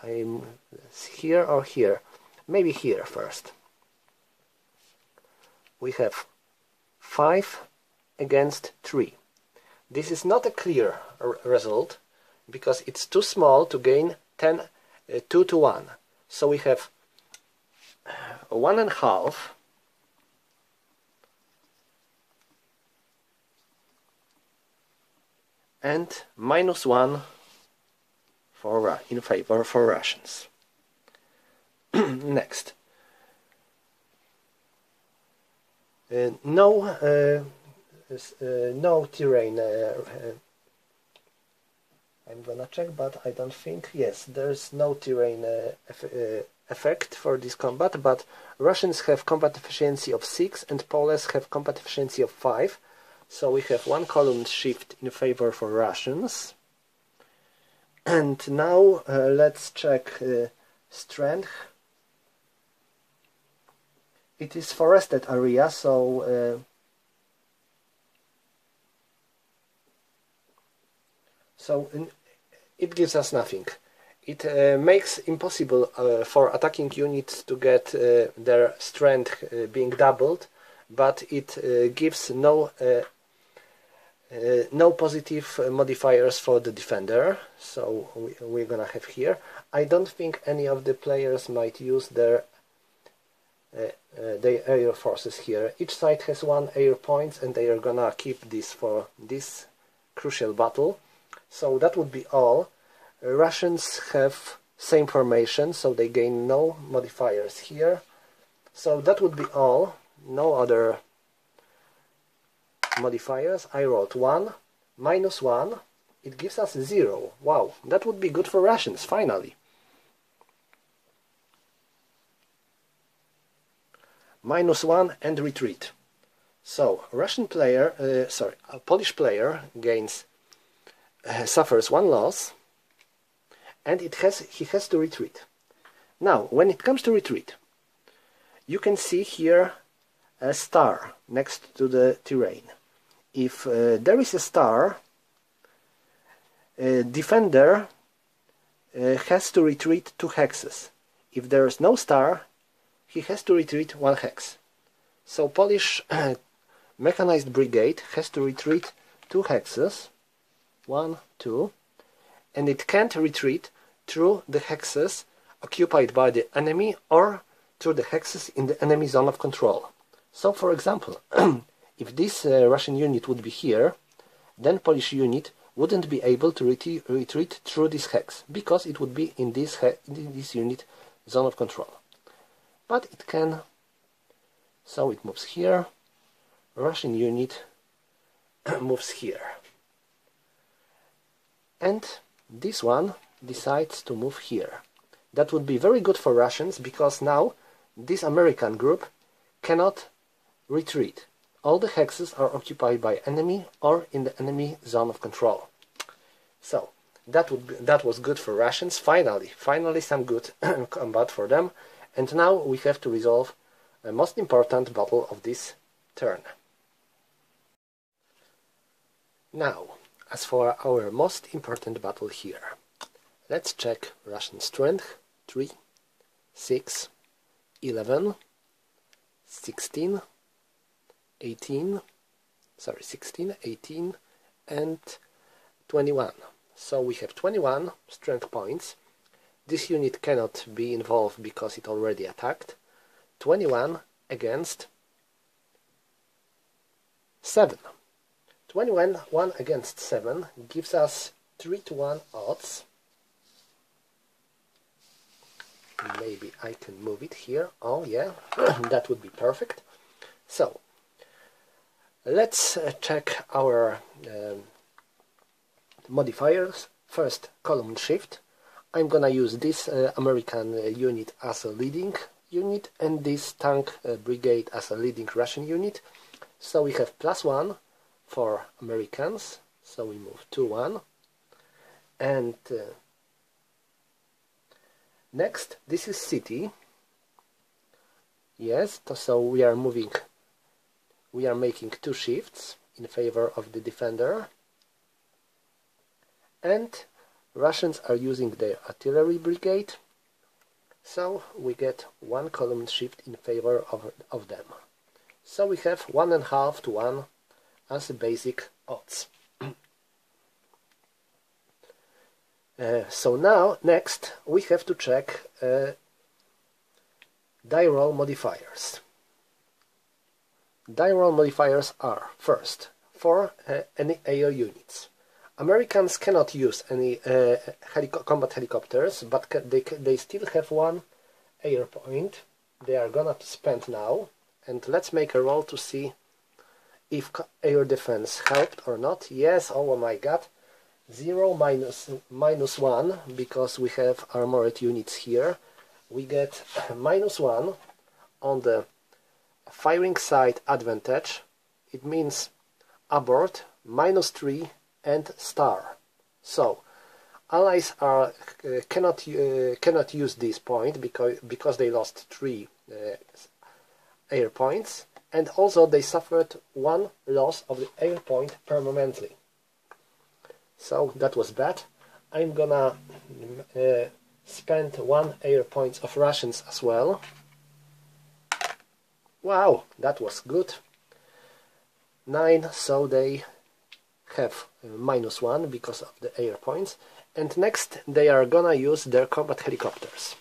I'm here or here. Maybe here first. We have 5 against 3. This is not a clear result, because it's too small to gain 2-to-1. So we have 1.5 and -1 in favor for Russians. Next, no terrain. I'm gonna check, but I don't think. Yes, there's no terrain effect for this combat, but Russians have combat efficiency of 6 and Poles have combat efficiency of 5. So we have 1 column shift in favor for Russians. And now let's check strength. It is forested area, so it gives us nothing. It makes impossible for attacking units to get their strength being doubled, but it gives no positive modifiers for the defender. So we're gonna have here. I don't think any of the players might use their air forces here. Each side has 1 air point, and they are gonna keep this for this crucial battle. So that would be all. Russians have same formation, so they gain no modifiers here. So that would be all. No other modifiers. I rolled 1, -1. It gives us 0. Wow, that would be good for Russians, finally. -1 and retreat. So Russian player, a Polish player gains suffers 1 loss, and he has to retreat. Now, when it comes to retreat, you can see here a star next to the terrain. If there is a star, defender has to retreat 2 hexes. If there is no star, he has to retreat 1 hex. So Polish mechanized brigade has to retreat 2 hexes, 1, 2, and it can't retreat through the hexes occupied by the enemy or through the hexes in the enemy zone of control. So, for example, if this Russian unit would be here, then Polish unit wouldn't be able to retreat through this hex, because it would be in this unit zone of control. But it can, so it moves here, Russian unit moves here. And this one decides to move here. That would be very good for Russians, because now this American group cannot retreat. All the hexes are occupied by enemy or in the enemy zone of control. So that was good for Russians. Finally some good combat for them. And now we have to resolve the most important battle of this turn. Now, as for our most important battle here, let's check Russian strength. 3, 6, 11, 16, 18, 16, 18, and 21. So we have 21 strength points. This unit cannot be involved because it already attacked. 21 against 7. 21 against 7 gives us 3-1 odds. Maybe I can move it here. Oh yeah, that would be perfect. So let's check our modifiers. First, column shift. I'm gonna use this American unit as a leading unit and this tank brigade as a leading Russian unit. So we have +1 for Americans, so we move 2-1, and next, this is city. Yes, so we are making 2 shifts in favor of the defender, and Russians are using their artillery brigade, so we get 1 column shift in favor of them. So we have 1.5 to 1 as the basic odds. So now, next, we have to check die roll modifiers. Die roll modifiers are, first, for any air units. Americans cannot use any combat helicopters, but they still have 1 air point they are gonna spend now, and let's make a roll to see if air defense helped or not. Yes, oh my god, 0 minus 1, because we have armored units here. We get -1 on the firing side advantage. It means abort, -3 and star. So allies cannot use this point because they lost 3 air points, and also they suffered 1 loss of the air point permanently. So that was bad. I'm gonna spend 1 air points of Russians as well. Wow, that was good. 9, so they have -1 because of the air points. And next they are gonna use their combat helicopters.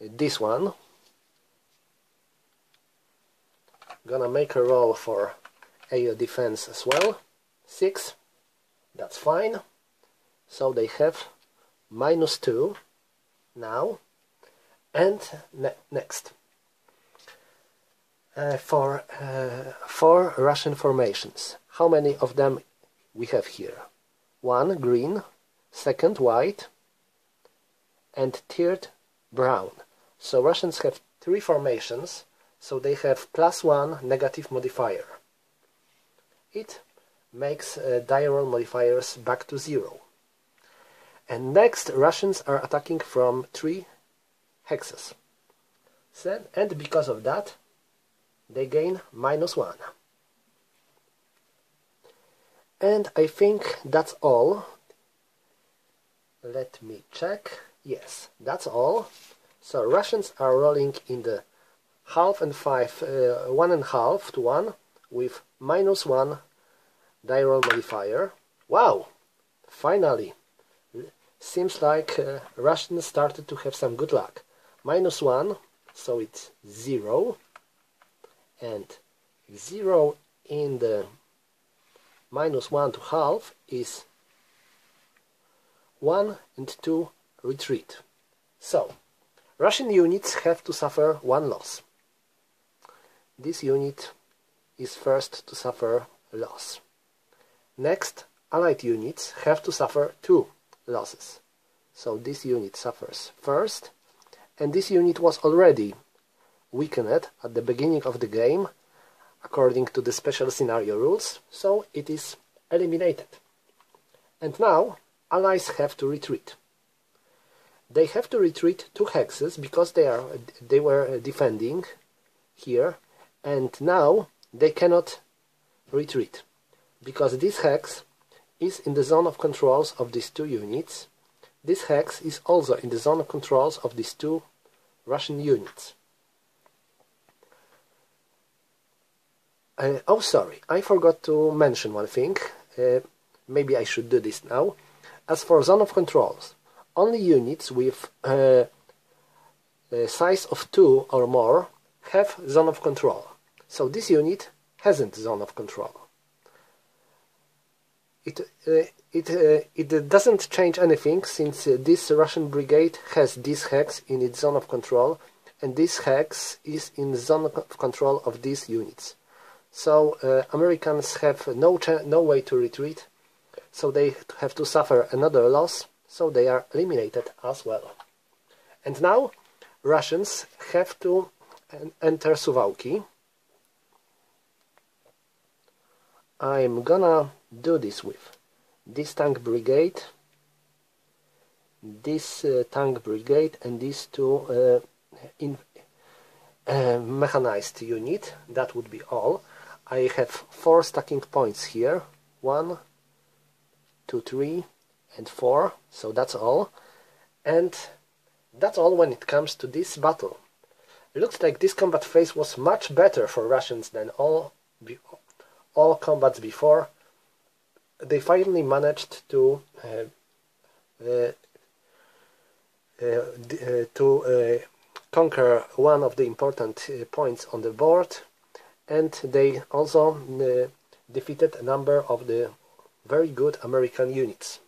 This one. Gonna make a roll for air defense as well. 6, that's fine. So they have -2 now. And next, for Russian formations, how many of them we have here? 1 green, 2nd white, and 3rd brown. So Russians have 3 formations, so they have +1 negative modifier. It makes diagonal modifiers back to 0. And next, Russians are attacking from 3 hexes. And because of that, they gain -1. And I think that's all. Let me check. Yes, that's all. So Russians are rolling in the half and 5, 1.5 to 1 with -1 diagonal modifier. Wow! Finally! Seems like Russians started to have some good luck. -1, so it's 0. And 0 in the -1 to half is 1 and 2 retreat. So, Russian units have to suffer 1 loss. This unit is first to suffer a loss. Next, Allied units have to suffer 2 losses. So this unit suffers first, and this unit was already weakened at the beginning of the game according to the special scenario rules, so it is eliminated. And now Allies have to retreat. They have to retreat 2 hexes because they were defending here, and now they cannot retreat because this hex is in the zone of controls of these 2 units. This hex is also in the zone of controls of these 2 Russian units. Oh, sorry, I forgot to mention one thing. Maybe I should do this now. As for zone of controls, only units with a size of 2 or more have zone of control. So this unit hasn't zone of control. It doesn't change anything since this Russian brigade has this hex in its zone of control, and this hex is in the zone of control of these units. So Americans have no way to retreat, so they have to suffer another loss, so they are eliminated as well. And now Russians have to enter Suwalki. I'm gonna do this with this tank brigade, this tank brigade, and these 2 mechanized unit. That would be all. I have 4 stacking points here, 1, 2, 3 and 4, so that's all. And that's all when it comes to this battle. It looks like this combat phase was much better for Russians than all combats before. They finally managed to conquer one of the important points on the board, and they also defeated a number of the very good American units.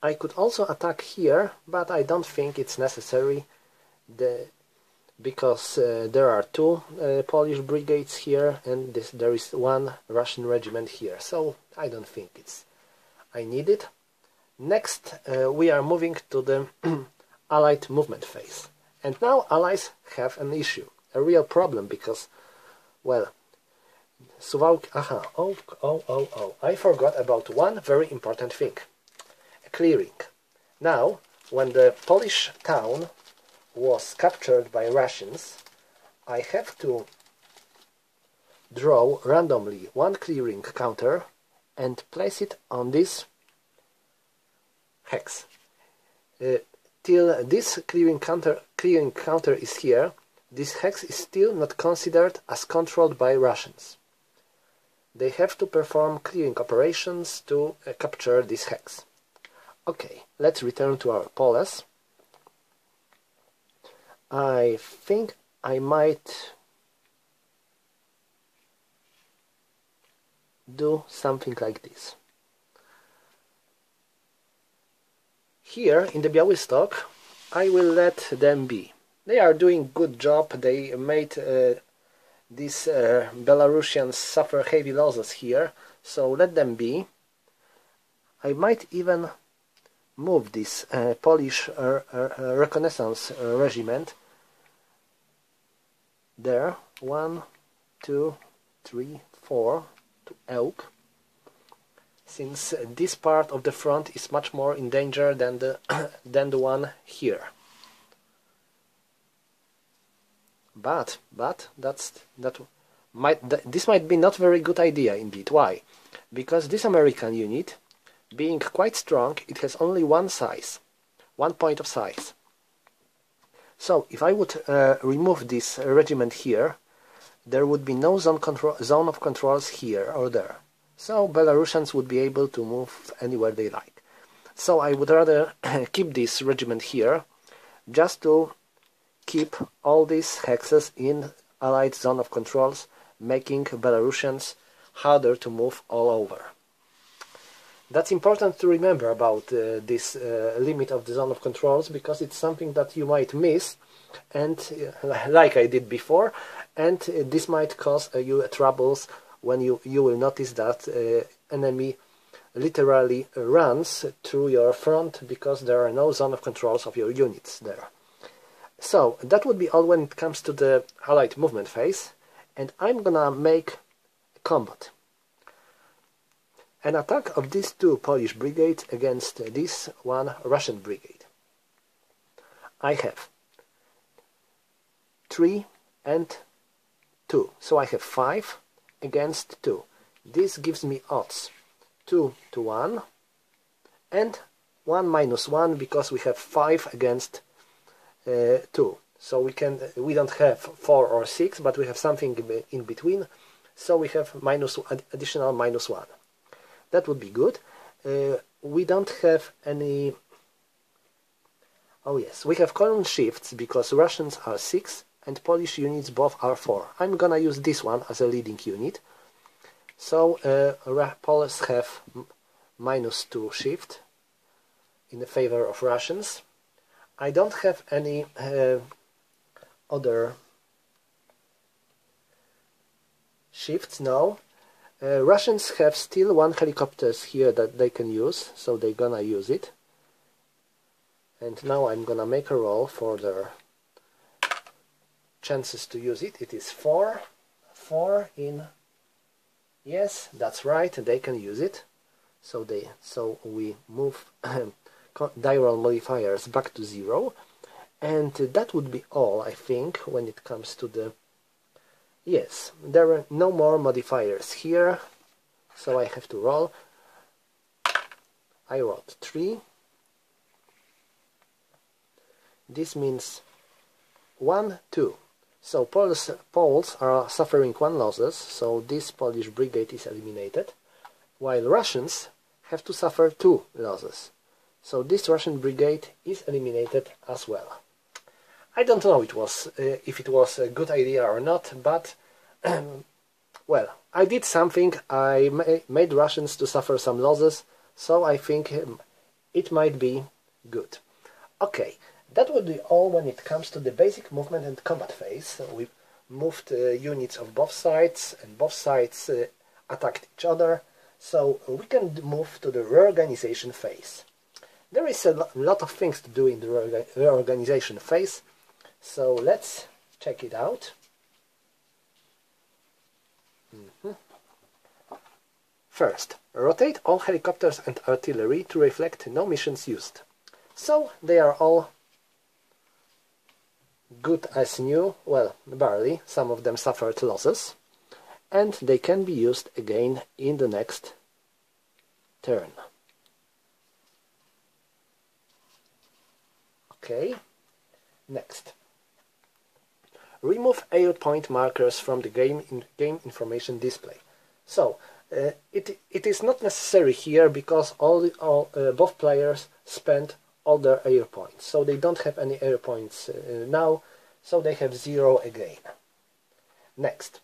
I could also attack here, but I don't think it's necessary because there are 2 Polish brigades here, and there is 1 Russian regiment here, so I don't think I need it. Next, we are moving to the Allied movement phase. And now Allies have an issue, a real problem, because, well, Suwalki... I forgot about one very important thing. A clearing. Now, when the Polish town was captured by Russians, I have to draw randomly 1 clearing counter and place it on this hex. Till this clearing counter is here, this hex is still not considered as controlled by Russians. They have to perform clearing operations to capture this hex. Okay, let's return to our polis. I think I might do something like this. Here in the Białystok, I will let them be. They are doing good job. They made these Belarusians suffer heavy losses here, so let them be. I might even move this Polish reconnaissance regiment there, 1, 2, 3, 4 to Ełk, since this part of the front is much more in danger than the than the one here. But this might be not very good idea indeed. Why? Because this American unit, being quite strong, it has only one point of size. So if I would remove this regiment here, there would be no zone of controls here or there. So Belarusians would be able to move anywhere they like. So I would rather keep this regiment here, just to keep all these hexes in Allied zone of controls, making Belarusians harder to move all over. That's important to remember about this limit of the zone of controls, because it's something that you might miss, and like I did before, and this might cause you troubles when you will notice that enemy literally runs through your front because there are no zone of controls of your units there. So that would be all when it comes to the Allied movement phase, and I'm gonna make a combat. An attack of these two Polish brigades against this one Russian brigade. I have 3 and 2, so I have 5 against 2. This gives me odds 2 to 1 and 1 minus 1, because we have 5 against 2. So we don't have 4 or 6, but we have something in between, so we have additional minus 1. That would be good. We don't have any... Oh yes, we have column shifts because Russians are 6 and Polish units both are 4. I'm gonna use this one as a leading unit. So Poles have -2 shift in the favor of Russians. I don't have any other shifts now. Russians have still 1 helicopters here that they can use, so they're gonna use it. And now I'm gonna make a roll for their chances to use it. It is 4 in... Yes, that's right, they can use it. So we move Divert Modifiers back to 0, and that would be all, I think, when it comes to the... Yes, there are no more modifiers here, so I have to roll. I rolled 3. This means 1, 2. So Poles are suffering 1 losses, so this Polish brigade is eliminated, while Russians have to suffer 2 losses. So this Russian brigade is eliminated as well. I don't know if it was a good idea or not, but well, I did something. I made Russians to suffer some losses, so I think it might be good. Okay, that would be all when it comes to the basic movement and combat phase. We moved units of both sides, and both sides attacked each other, so we can move to the reorganization phase. There is a lot of things to do in the reorganization phase, so let's check it out. First, rotate all helicopters and artillery to reflect no missions used. So they are all good as new, well, barely, some of them suffered losses, and they can be used again in the next turn. Okay, next. Remove airpoint markers from the game information display. So, it is not necessary here because both players spent all their airpoints. So they don't have any airpoints now, so they have 0 again. Next.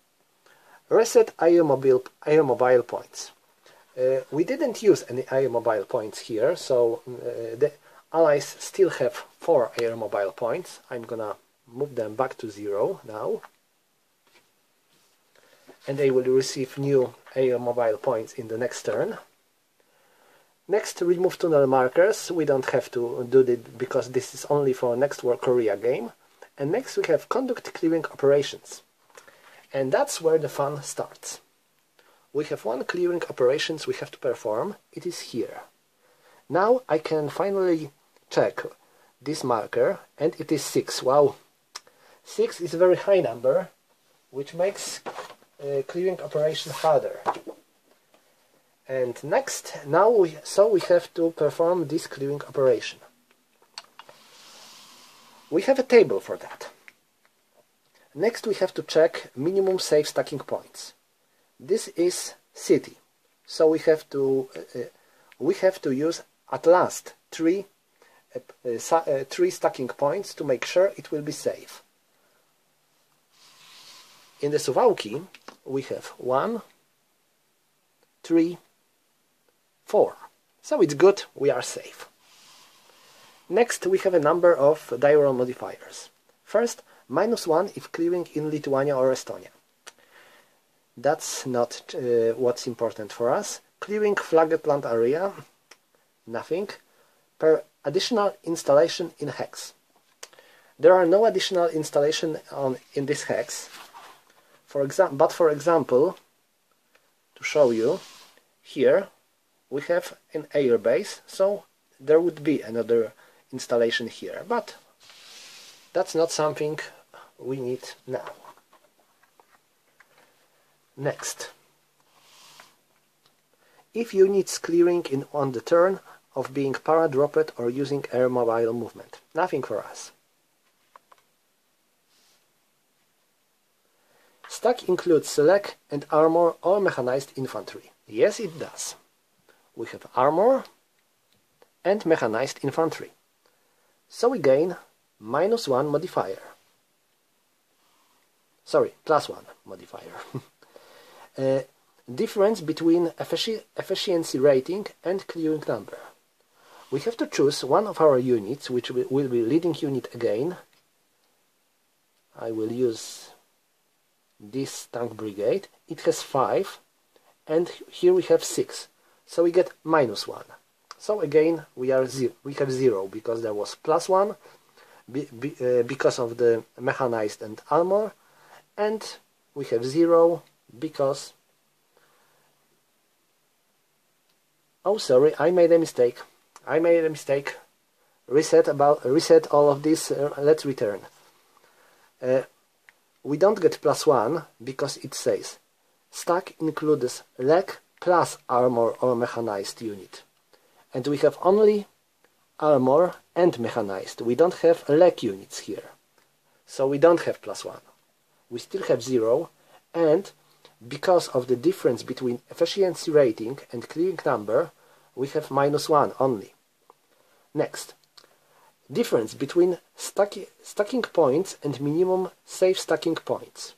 Reset aeromobile points. We didn't use any aeromobile points here, so the Allies still have 4 aeromobile points. I'm gonna move them back to 0 now, and they will receive new aeromobile points in the next turn. Next, remove tunnel markers. We don't have to do it because this is only for next War Korea game. And next we have conduct clearing operations. And that's where the fun starts. We have one clearing operations we have to perform. It is here. Now I can finally check this marker, and it is 6. Wow! 6 is a very high number, which makes clearing operation harder. And next, now we have to perform this clearing operation. We have a table for that. Next we have to check minimum safe stacking points. This is city, so we have to use at last three stacking points to make sure it will be safe. In the Suwalki we have 1, 3, 4. So it's good, we are safe. Next we have a number of Divert Modifiers. First, -1 if clearing in Lithuania or Estonia. That's not what's important for us. Clearing flagged land area, nothing. Per additional installation in hex. There are no additional installation in this hex. But for example, to show you, here we have an air base, so there would be another installation here, but that's not something we need now. Next, if units clearing on the turn of being para-dropped or using air mobile movement, nothing for us. Stack includes leg and armor or mechanized infantry. Yes, it does. We have armor and mechanized infantry. So we gain -1 modifier. Sorry, +1 modifier. Difference between efficiency rating and clearing number. We have to choose one of our units, which will be leading unit again. I will use this tank brigade. It has 5, and here we have 6. So we get -1. So again we have 0 because there was +1 because of the mechanized and armor, and we have 0 because... Oh, sorry, I made a mistake. Reset all of this. Let's return. We don't get +1 because it says stack includes leg plus armor or mechanized unit. And we have only armor and mechanized. We don't have leg units here. So we don't have +1. We still have 0, and because of the difference between efficiency rating and clearing number, we have -1 only. Next, difference between stacking points and minimum safe stacking points.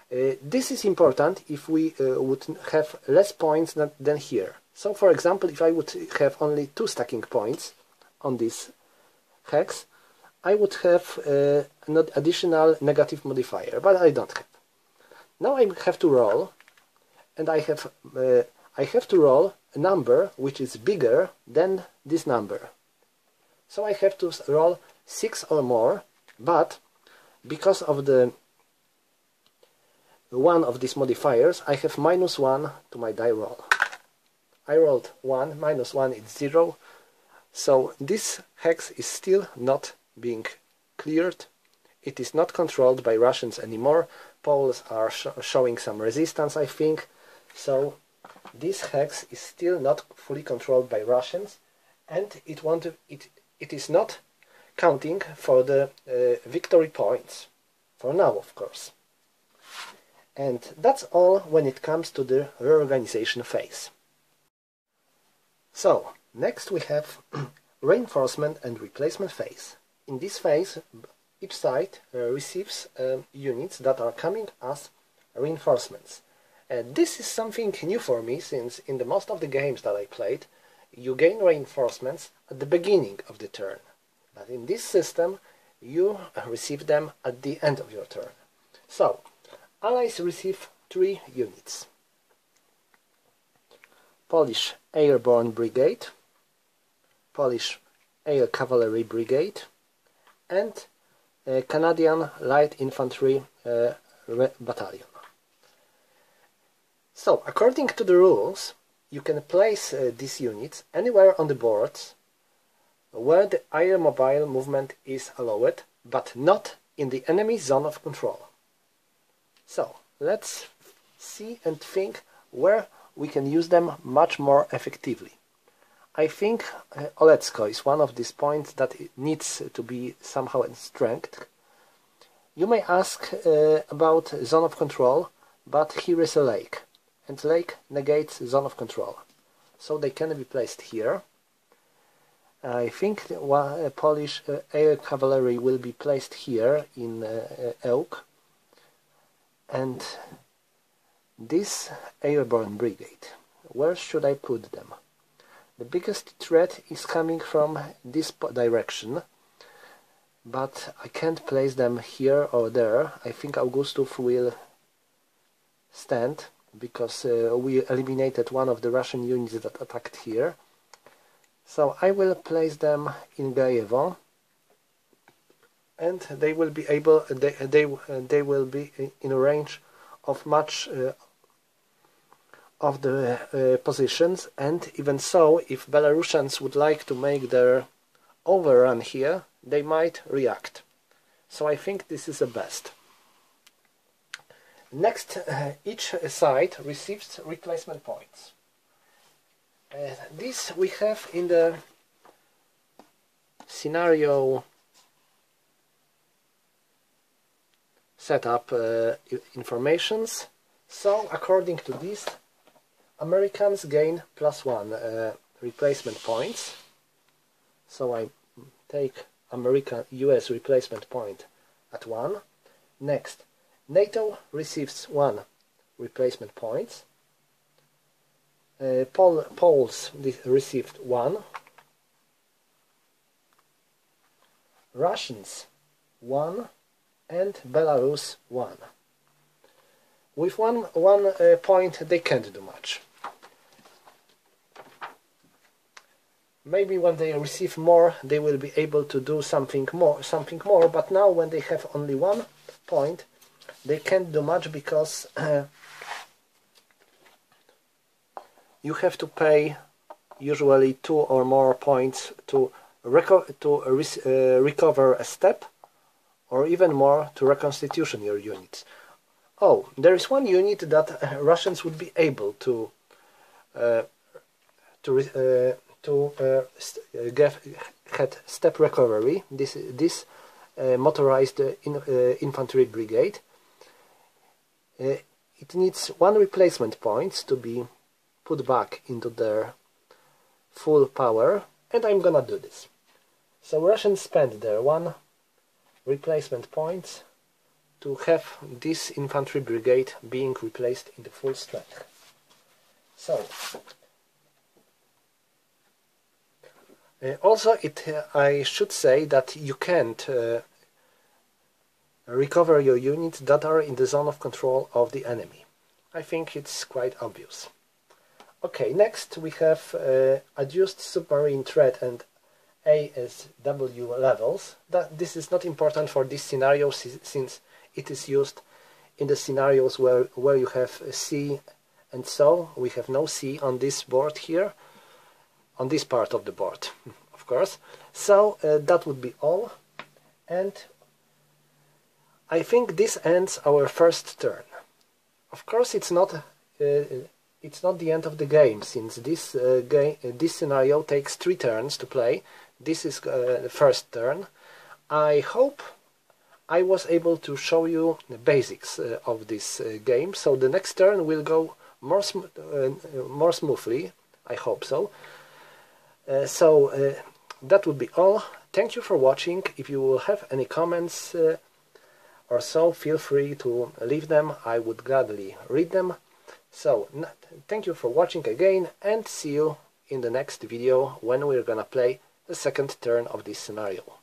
This is important if we would have less points than here. So for example, if I would have only 2 stacking points on this hex, I would have an additional negative modifier, but I don't have. Now I have to roll, and I have to roll a number which is bigger than this number. So I have to roll 6 or more, but because of the one of these modifiers, I have -1 to my die roll. I rolled 1, -1 is 0, so this hex is still not being cleared. It is not controlled by Russians anymore. Poles are showing some resistance, I think, so this hex is still not fully controlled by Russians, and it is not counting for the victory points, for now of course. And that's all when it comes to the reorganization phase. So, next we have reinforcement and replacement phase. In this phase, each side receives units that are coming as reinforcements. This is something new for me, since in the most of the games that I played, you gain reinforcements at the beginning of the turn. But in this system, you receive them at the end of your turn. So, Allies receive 3 units. Polish Airborne Brigade, Polish Air Cavalry Brigade and Canadian Light Infantry Battalion. So, according to the rules, you can place these units anywhere on the board where the air-mobile movement is allowed, but not in the enemy zone of control. So, let's see and think where we can use them much more effectively. I think Olecko is one of these points that needs to be somehow strengthened. You may ask about zone of control, but here is a lake, and lake negates zone of control, so they can be placed here. I think Polish air cavalry will be placed here in Ełk, and this airborne brigade, where should I put them? The biggest threat is coming from this direction, but I can't place them here or there. I think Augustów will stand, because we eliminated one of the Russian units that attacked here. So I will place them in Gajewo, and they will be able. They will be in range of much of the positions. And even so, if Belarusians would like to make their overrun here, they might react. So I think this is the best. Next, each side receives replacement points. This we have in the scenario setup informations. So, according to this, Americans gain +1 replacement points. So I take US replacement point at 1. Next, NATO receives 1 replacement points. Poles received 1. Russians 1, and Belarus 1. With one point they can't do much. Maybe when they receive more they will be able to do something more, but now when they have only 1 point they can't do much, because you have to pay usually 2 or more points to recover a step, or even more to reconstitution your units. Oh, there is one unit that Russians would be able to get step recovery. This motorized infantry brigade. It needs 1 replacement point to be put back into their full power, and I'm gonna do this. So Russians spend their 1 replacement points to have this infantry brigade being replaced in the full strength. So also I should say that you can't recover your units that are in the zone of control of the enemy. I think it's quite obvious. Okay, next we have adjust submarine threat and ASW levels. This is not important for this scenario, since it is used in the scenarios where you have sea, and so we have no sea on this board here, on this part of the board, of course. So that would be all, and I think this ends our first turn. Of course, it's not the end of the game, since this scenario takes 3 turns to play. This is the first turn. I hope I was able to show you the basics of this game, so the next turn will go more smoothly. I hope so. That would be all. Thank you for watching. If you will have any comments or so, feel free to leave them. I would gladly read them. So, thank you for watching again, and see you in the next video when we're gonna play the second turn of this scenario.